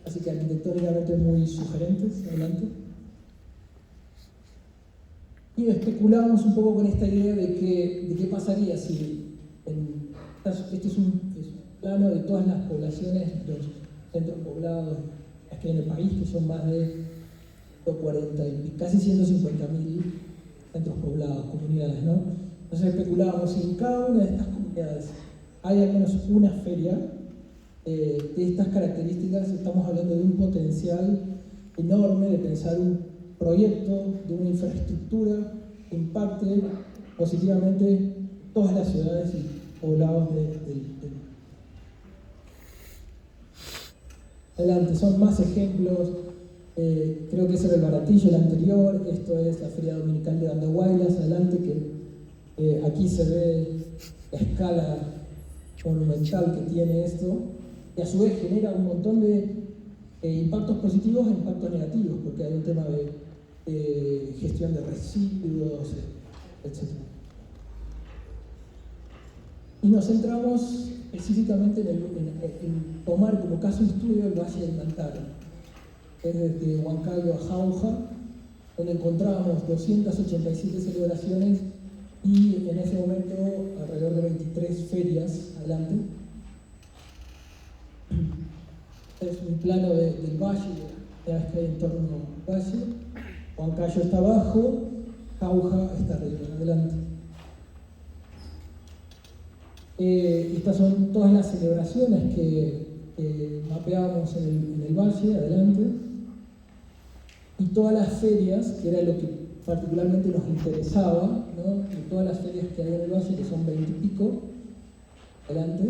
así que arquitectónicamente muy sugerentes. Adelante. Y especulamos un poco con esta idea de qué pasaría si este es un plano de todas las poblaciones, los centros poblados que hay en el país, que son más de 140 y casi 150.000 centros poblados, comunidades, ¿no? Entonces especulábamos si en cada una de estas comunidades hay al menos una feria de estas características. Estamos hablando de un potencial enorme de pensar un proyecto, de una infraestructura que impacte positivamente todas las ciudades y poblados del Adelante, son más ejemplos. Creo que ese era el Baratillo, el anterior. Esto es la Feria Dominical de Andahuaylas. Adelante, que aquí se ve la escala monumental que tiene esto, y a su vez genera un montón de impactos positivos e impactos negativos, porque hay un tema de gestión de residuos, etc. Y nos centramos específicamente en tomar como caso de estudio el Valle del Mantaro, es desde Huancayo a Jauja, donde encontrábamos 287 celebraciones y en ese momento alrededor de 23 ferias. Adelante. Es un plano del valle, ya ves que hay en torno al valle. Huancayo está abajo, Jauja está arriba. Adelante. Estas son todas las celebraciones que mapeábamos en el valle. Adelante. Y todas las ferias, que era lo que particularmente nos interesaba, ¿no? Y todas las ferias que hay en el valle, que son 20 y pico. Adelante.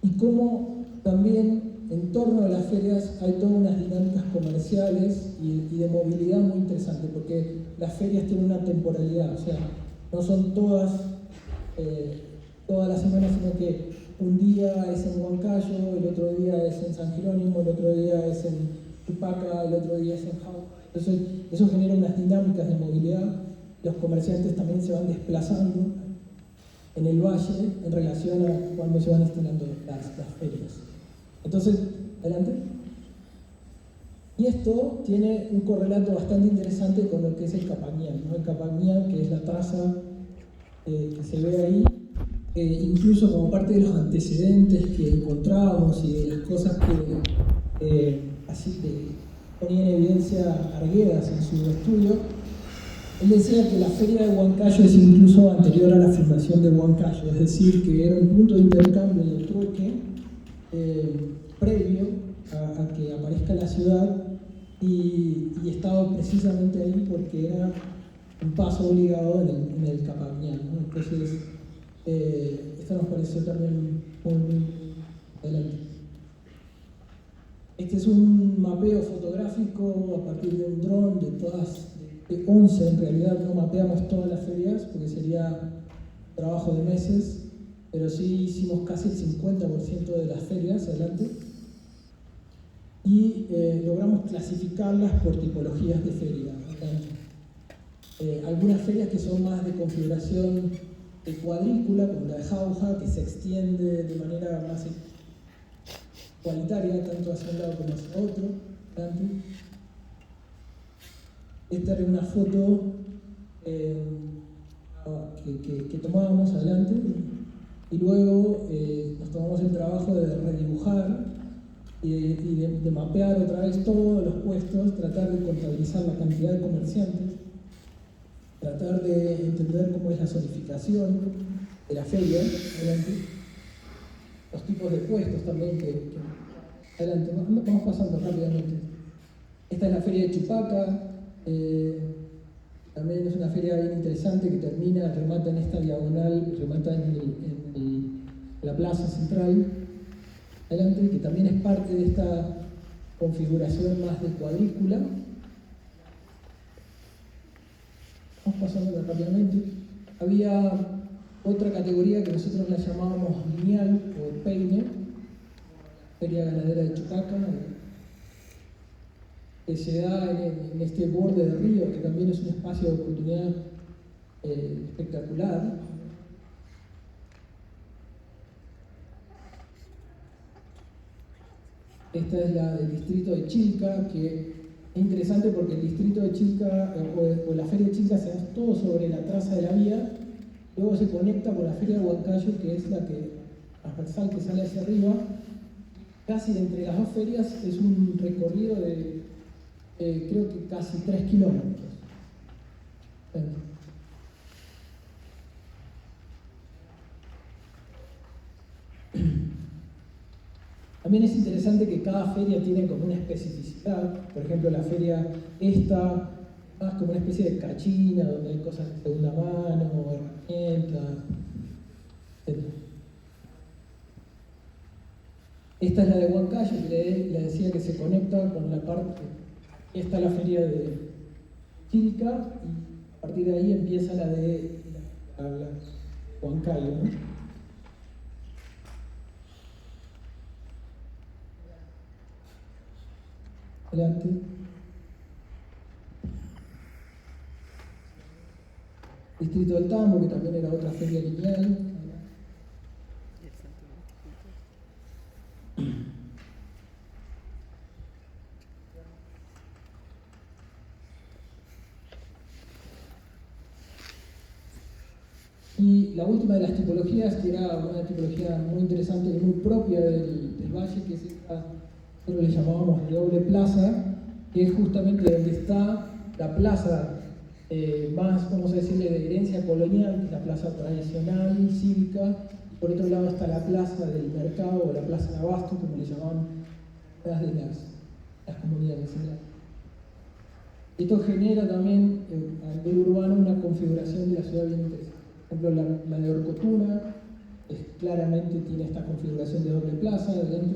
Y cómo también en torno a las ferias hay todas unas dinámicas comerciales y de movilidad muy interesantes, porque las ferias tienen una temporalidad, o sea, no son todas las semanas, sino que un día es en Huancayo, el otro día es en San Jerónimo, el otro día es en Chupaca, el otro día es en Jauja. Entonces, eso genera unas dinámicas de movilidad. Los comerciantes también se van desplazando en el valle en relación a cuando se van instalando las ferias. Entonces, adelante. Y esto tiene un correlato bastante interesante con lo que es el Capañán, ¿no? El Capañán, que es la traza que se ve ahí, incluso como parte de los antecedentes que encontrábamos y de las cosas que ponía en evidencia Arguedas en su estudio. Él decía que la feria de Huancayo es incluso anterior a la fundación de Huancayo, es decir, que era un punto de intercambio de trueque previo a que aparezca la ciudad y estaba precisamente ahí porque era un paso obligado en el Capañán, ¿no? Entonces, esto nos pareció también muy adelante. Este es un mapeo fotográfico a partir de un dron de 11, en realidad no mapeamos todas las ferias porque sería trabajo de meses, pero sí hicimos casi el 50% de las ferias. Adelante. Y logramos clasificarlas por tipologías de feria. Algunas ferias que son más de configuración de cuadrícula, como la de Jauja, que se extiende de manera más igualitaria, tanto hacia un lado como hacia otro. Adelante. Esta era una foto que tomábamos adelante, y luego nos tomamos el trabajo de redibujar y de mapear otra vez todos los puestos, tratar de contabilizar la cantidad de comerciantes, tratar de entender cómo es la zonificación de la feria, adelante, los tipos de puestos también adelante, vamos pasando rápidamente. Esta es la feria de Chupaca, también es una feria bien interesante que remata en esta diagonal, remata en la plaza central, adelante, que también es parte de esta configuración más de cuadrícula. Vamos pasando rápidamente. Había otra categoría que nosotros la llamábamos lineal o peine, feria ganadera de Chupaca, que se da en este borde de río, que también es un espacio de oportunidad espectacular. Esta es la del distrito de Chilca, que es interesante porque el distrito de Chilca, o la feria de Chilca, se da todo sobre la traza de la vía, luego se conecta con la feria de Huancayo, que es la transversal que sale hacia arriba. Casi entre las dos ferias es un recorrido de creo que casi 3 kilómetros. También es interesante que cada feria tiene como una especificidad. Por ejemplo, la feria esta más como una especie de cachina, donde hay cosas de segunda mano, herramientas, etc. Esta es la de Huancayo, que le decía que se conecta con la parte. Esta es la feria de Chilca, y a partir de ahí empieza la de Huancayo, ¿no? Adelante. Distrito del Tambo, que también era otra feria lineal. Y la última de las tipologías, que era una tipología muy interesante y muy propia del valle, que es esta, nosotros le llamábamos de doble plaza, que es justamente donde está la plaza más, vamos a decirle, de herencia colonial, que es la plaza tradicional, cívica, y por otro lado está la plaza del mercado, o la plaza de abasto, como le llamaban las de las comunidades. Esto genera también a nivel urbano una configuración de la ciudad bien interesante. Por ejemplo, la de Orcotuna claramente tiene esta configuración de doble plaza, adelante.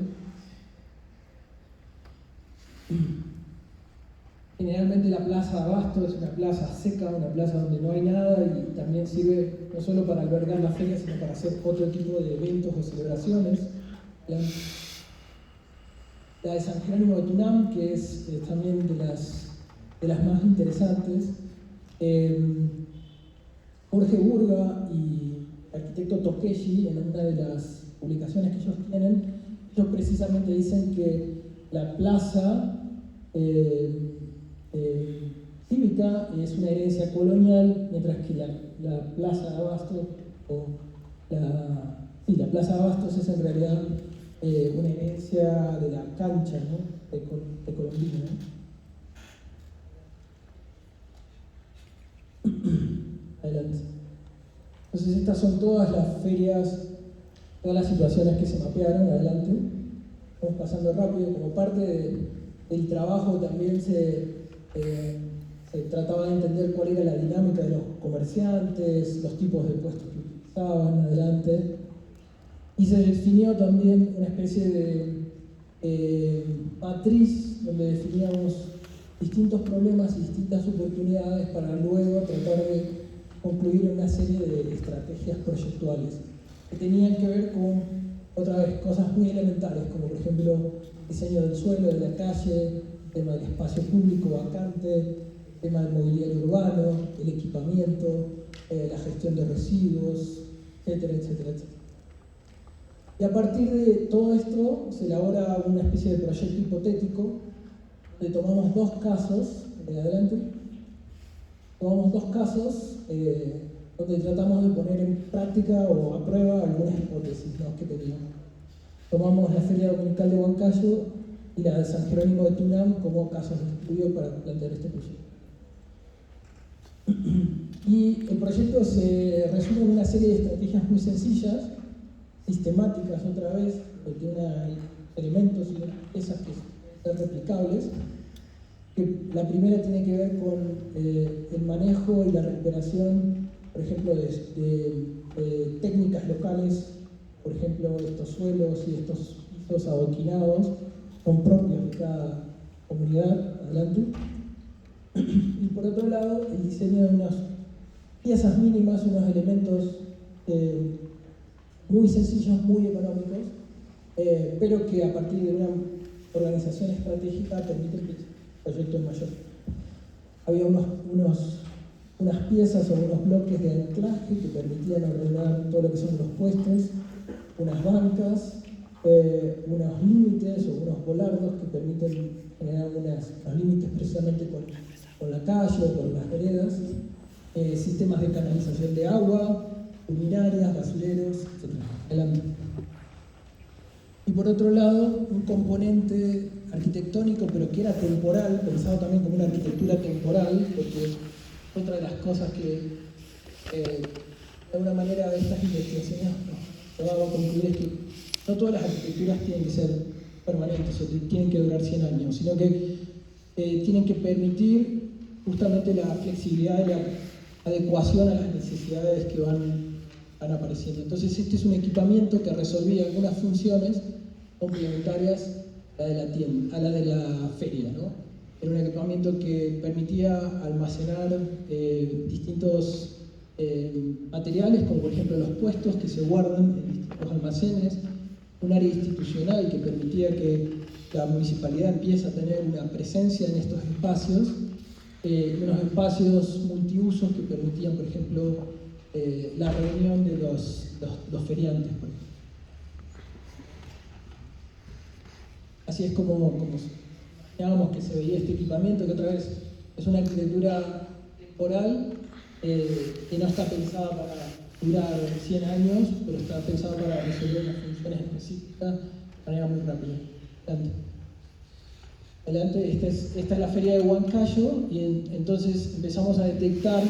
Generalmente la plaza de Abasto es una plaza seca, una plaza donde no hay nada, y también sirve no solo para albergar la feria, sino para hacer otro tipo de eventos o celebraciones. La de San Jerónimo de Tunam, que es también de las más interesantes. Jorge Burga y el arquitecto Tokeshi, en una de las publicaciones que ellos tienen, ellos precisamente dicen que la plaza cívica es una herencia colonial, mientras que la plaza de Abastos, la plaza de Abastos es en realidad una herencia de la cancha, ¿no? de Colombina, ¿no? Adelante. Entonces estas son todas las ferias, todas las situaciones que se mapearon. Adelante. Vamos pasando rápido. Como parte del trabajo también se trataba de entender cuál era la dinámica de los comerciantes, los tipos de puestos que utilizaban. Adelante. Y se definió también una especie de matriz donde definíamos distintos problemas y distintas oportunidades para luego tratar de concluir una serie de estrategias proyectuales que tenían que ver con, otra vez, cosas muy elementales, como por ejemplo el diseño del suelo, de la calle, el tema del espacio público vacante, el tema del mobiliario urbano, el equipamiento, la gestión de residuos, etcétera, etcétera, etcétera. Y a partir de todo esto se elabora una especie de proyecto hipotético, donde tomamos dos casos, adelante, tomamos dos casos donde tratamos de poner en práctica o a prueba algunas hipótesis, ¿no?, que teníamos. Tomamos la Feria Dominical de Huancayo y la de San Jerónimo de Tunam como casos de estudio para plantear este proyecto. Y el proyecto se resume en una serie de estrategias muy sencillas, sistemáticas otra vez, que tienen elementos y piezas que son replicables. La primera tiene que ver con el manejo y la recuperación, por ejemplo, de técnicas locales, por ejemplo, estos suelos y estos pisos adoquinados son propios de cada comunidad. Adelante. Y por otro lado, el diseño de unas piezas mínimas, unos elementos muy sencillos, muy económicos, pero que a partir de una organización estratégica permiten proyectos mayores. Había unas piezas o unos bloques de anclaje que permitían ordenar todo lo que son los puestos, unas bancas, unos límites o unos volardos que permiten generar unos límites precisamente con la calle o con las veredas, sistemas de canalización de agua, luminarias, basureros, etc. Y por otro lado, un componente arquitectónico, pero que era temporal, pensado también como una arquitectura temporal, porque otra de las cosas que de alguna manera estas investigaciones nos llevaban a concluir es que no todas las arquitecturas tienen que ser permanentes o tienen que durar 100 años, sino que tienen que permitir justamente la flexibilidad y la adecuación a las necesidades que van apareciendo. Entonces este es un equipamiento que resolvía algunas funciones complementarias a la de la feria, ¿no? Era un equipamiento que permitía almacenar distintos materiales, como por ejemplo los puestos que se guardan en distintos almacenes, un área institucional que permitía que la municipalidad empiece a tener una presencia en estos espacios, unos espacios multiusos que permitían, por ejemplo, la reunión de los feriantes, por ejemplo. Así es como imaginábamos que se veía este equipamiento, que otra vez es una arquitectura temporal que no está pensada para durar 100 años, pero está pensada para resolver unas funciones específicas de manera muy rápida. Adelante, esta es la feria de Huancayo y entonces empezamos a detectar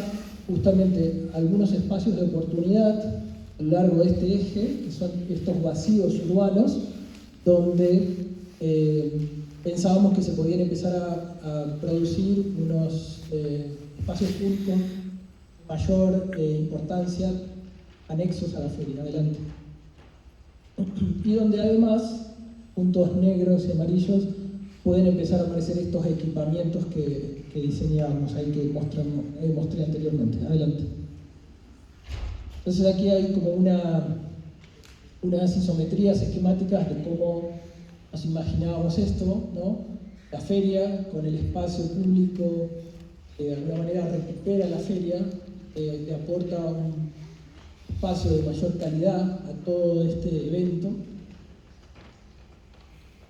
justamente algunos espacios de oportunidad a lo largo de este eje, que son estos vacíos urbanos, donde pensábamos que se podían empezar a producir unos espacios públicos de mayor importancia anexos a la feria. Adelante. Y donde además, puntos negros y amarillos, pueden empezar a aparecer estos equipamientos que diseñábamos ahí, que mostré anteriormente. Adelante. Entonces aquí hay como unas isometrías esquemáticas de cómo nos imaginábamos esto, ¿no? La feria con el espacio público, de alguna manera recupera la feria, le aporta un espacio de mayor calidad a todo este evento.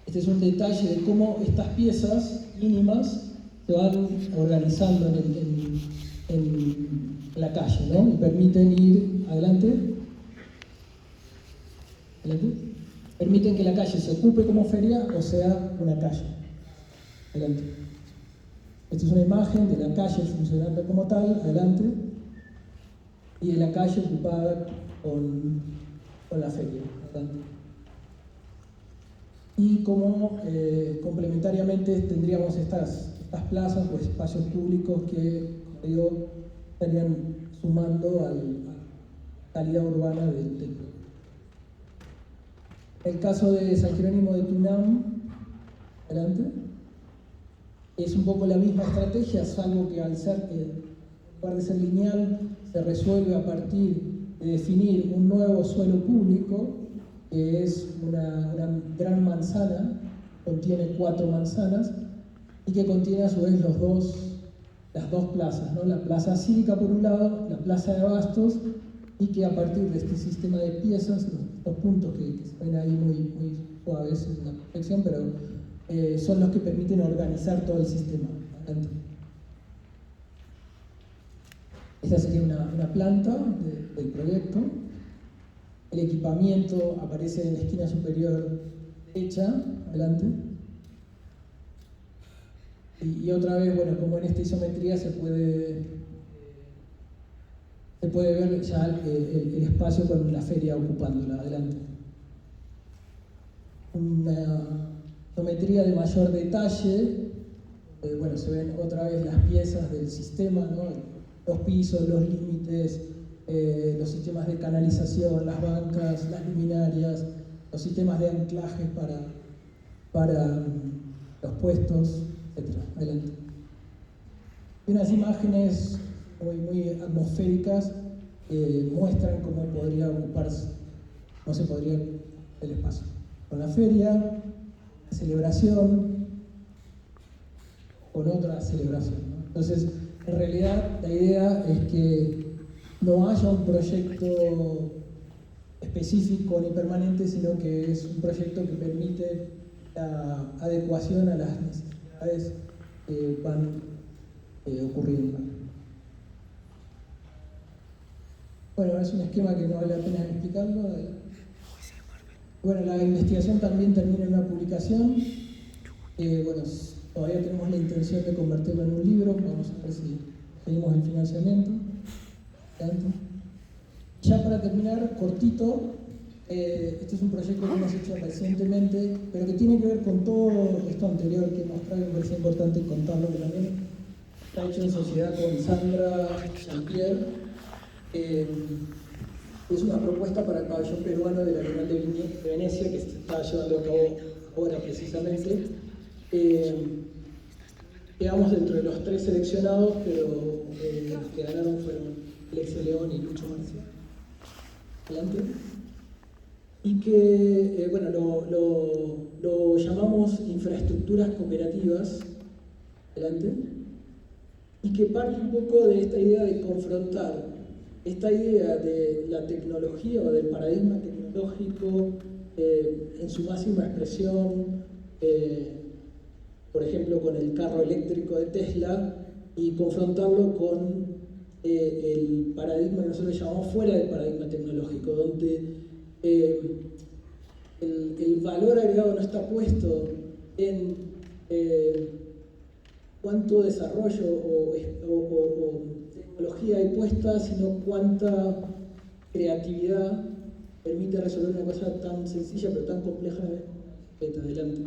Este es un detalle de cómo estas piezas mínimas se van organizando en la calle, ¿no? Y permiten ir adelante. Permiten que la calle se ocupe como feria o sea una calle. Adelante. Esta es una imagen de la calle funcionando como tal, adelante, y de la calle ocupada con la feria. Adelante. Y como complementariamente tendríamos estas plazas o espacios públicos que, como digo, estarían sumando a la calidad urbana del pueblo. El caso de San Jerónimo de Tunam, adelante, es un poco la misma estrategia, salvo que al ser, en lugar de ser lineal, se resuelve a partir de definir un nuevo suelo público, que es una gran manzana, contiene 4 manzanas, y que contiene a su vez las dos plazas, ¿no? La plaza cívica por un lado, la plaza de abastos, y que a partir de este sistema de piezas, dos puntos que se ven ahí muy suaves en la perfección, pero son los que permiten organizar todo el sistema. Adelante. Esta sería una planta del proyecto. El equipamiento aparece en la esquina superior derecha. Adelante. Y otra vez, bueno, como en esta isometría se puede ver ya el espacio con la feria ocupándola. Adelante. Una isometría de mayor detalle, bueno, se ven otra vez las piezas del sistema, ¿no? Los pisos, los límites, los sistemas de canalización, las bancas, las luminarias, los sistemas de anclaje para los puestos, etc. Adelante. Y unas imágenes muy atmosféricas muestran cómo podría ocuparse, no se podría el espacio. Con la feria, la celebración, con otra celebración, ¿no? Entonces, en realidad, la idea es que no haya un proyecto específico ni permanente, sino que es un proyecto que permite la adecuación a las necesidades que van ocurriendo. Bueno, es un esquema que no vale la pena explicarlo. Bueno, la investigación también termina en una publicación. Bueno, todavía tenemos la intención de convertirlo en un libro. Vamos a ver si seguimos el financiamiento. Ya para terminar, cortito, este es un proyecto que hemos hecho recientemente, pero que tiene que ver con todo esto anterior que hemos traído. Me parece importante contarlo, que también está hecho en sociedad con Sandra Jean-Pierre. Es una propuesta para el pabellón peruano de la Bienal de Venecia, que se está llevando a cabo ahora precisamente. Quedamos dentro de los 3 seleccionados, pero los que ganaron fueron Alexia León y Lucho Marcial. Adelante. Y que, bueno, lo llamamos infraestructuras cooperativas. Adelante. Y que parte un poco de esta idea de confrontar esta idea de la tecnología o del paradigma tecnológico en su máxima expresión, por ejemplo, con el carro eléctrico de Tesla, y confrontarlo con el paradigma que nosotros llamamos fuera del paradigma tecnológico, donde el valor agregado no está puesto en cuánto desarrollo o tecnología hay puesta, sino cuánta creatividad permite resolver una cosa tan sencilla pero tan compleja. Adelante.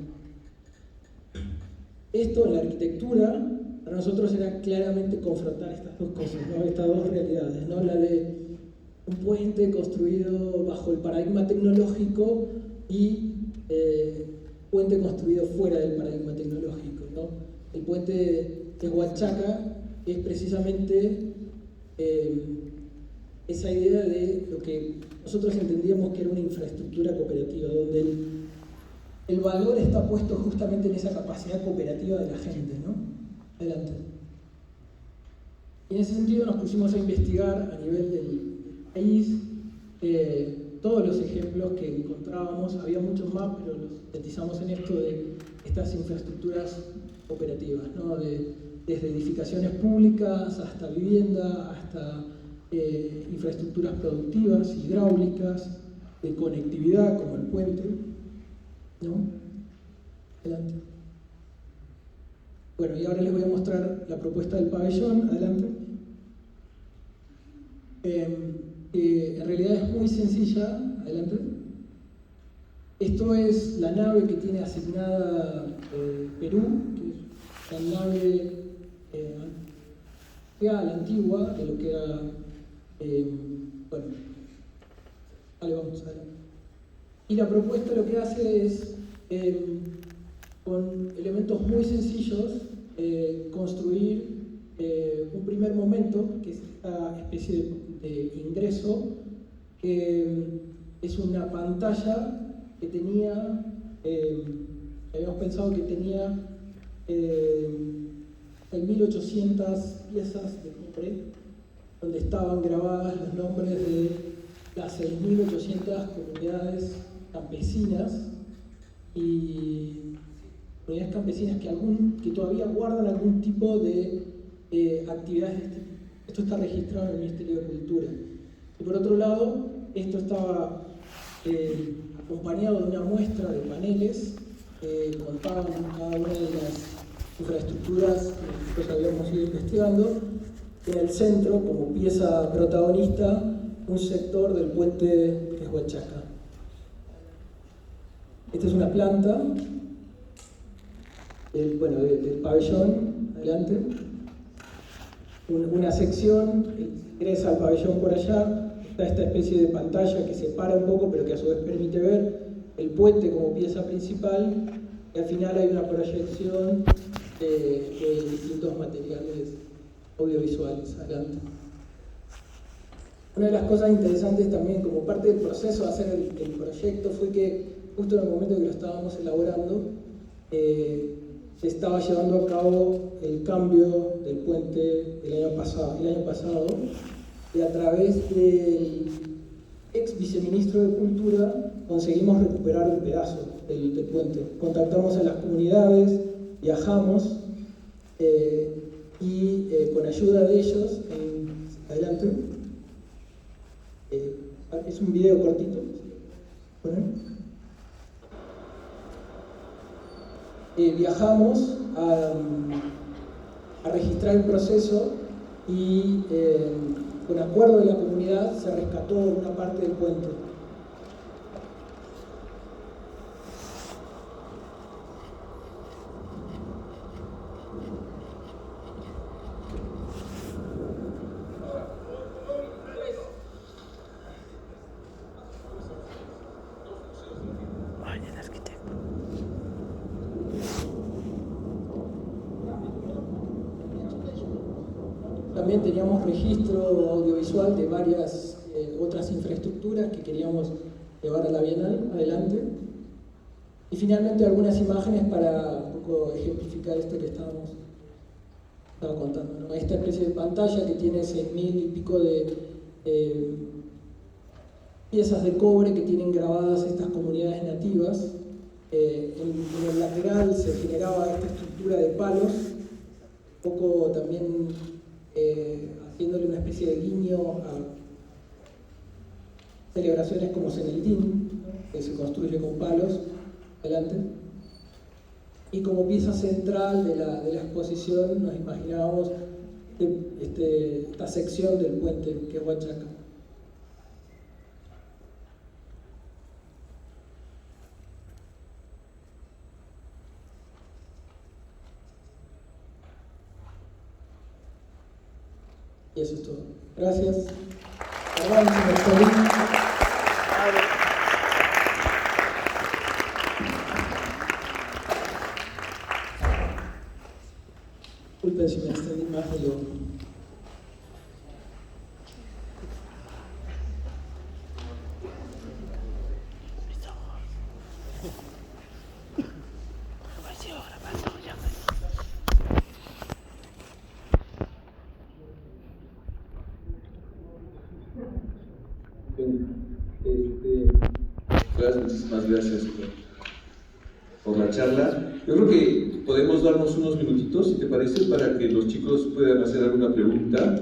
Esto en la arquitectura para nosotros era claramente confrontar estas dos cosas, ¿no? Estas dos realidades, ¿no? La de un puente construido bajo el paradigma tecnológico y puente construido fuera del paradigma tecnológico, ¿no? El puente de Huachaca es precisamente esa idea de lo que nosotros entendíamos que era una infraestructura cooperativa, donde el valor está puesto justamente en esa capacidad cooperativa de la gente, ¿no? Adelante. Y en ese sentido nos pusimos a investigar a nivel del país todos los ejemplos que encontrábamos. Había muchos más, pero los sintetizamos en esto de estas infraestructuras cooperativas, ¿no? Desde edificaciones públicas hasta vivienda, hasta infraestructuras productivas, hidráulicas, de conectividad como el puente, ¿no? Adelante. Bueno, y ahora les voy a mostrar la propuesta del pabellón. Adelante. En realidad es muy sencilla. Adelante. Esto es la nave que tiene asignada Perú, que es la nave la antigua, de lo que era, bueno, vale, vamos a ver. Y la propuesta lo que hace es, con elementos muy sencillos, construir un primer momento, que es esta especie de ingreso, que es una pantalla que tenía, habíamos pensado que tenía 1800 piezas de cobre, donde estaban grabadas los nombres de las 6.800 comunidades campesinas y comunidades campesinas que todavía guardan algún tipo de actividades de este tipo. Esto está registrado en el Ministerio de Cultura. Y por otro lado, esto estaba acompañado de una muestra de paneles que contaban cada una de las infraestructuras que nosotros habíamos ido investigando. En el centro, como pieza protagonista, un sector del puente que es Huachaca. Esta es una planta del pabellón, adelante. Una sección, ingresa al pabellón por allá, está esta especie de pantalla que separa un poco, pero que a su vez permite ver el puente como pieza principal, y al final hay una proyección de distintos materiales audiovisuales. Adelante. Una de las cosas interesantes también, como parte del proceso de hacer el proyecto, fue que justo en el momento que lo estábamos elaborando, se estaba llevando a cabo el cambio del puente el año pasado, y a través del ex viceministro de Cultura conseguimos recuperar un pedazo del puente. Contactamos a las comunidades, viajamos y con ayuda de ellos, adelante, es un video cortito. Viajamos a registrar el proceso y con acuerdo de la comunidad se rescató una parte del puente. También teníamos registro audiovisual de varias otras infraestructuras que queríamos llevar a la Bienal adelante. Y finalmente algunas imágenes para un poco ejemplificar esto que estaba contando, ¿no? Esta especie de pantalla que tiene 6.000 y pico de piezas de cobre que tienen grabadas estas comunidades nativas. En el lateral se generaba esta estructura de palos, un poco también haciéndole una especie de guiño a celebraciones como Ceneltín, que se construye con palos. Adelante. Y como pieza central de la exposición nos imaginábamos esta sección del puente que es Huachaca. Y eso es todo. Gracias. Perdón si me extendí. Disculpen si me extendí más de lo... Muchísimas gracias por la charla. Yo creo que podemos darnos unos minutitos, si te parece, para que los chicos puedan hacer alguna pregunta,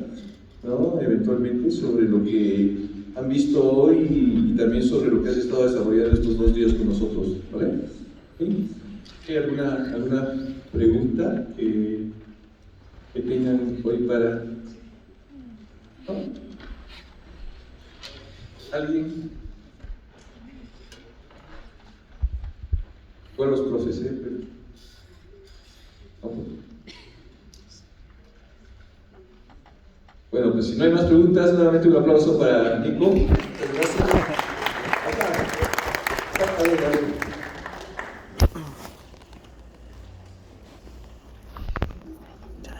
¿no? Eventualmente sobre lo que han visto hoy y también sobre lo que has estado desarrollando estos 2 días con nosotros, ¿vale? ¿Sí? ¿Hay alguna pregunta que tengan hoy para... ¿no? ¿Alguien? Bueno, los profes, pero... Bueno, pues si no hay más preguntas, nuevamente un aplauso para Nico.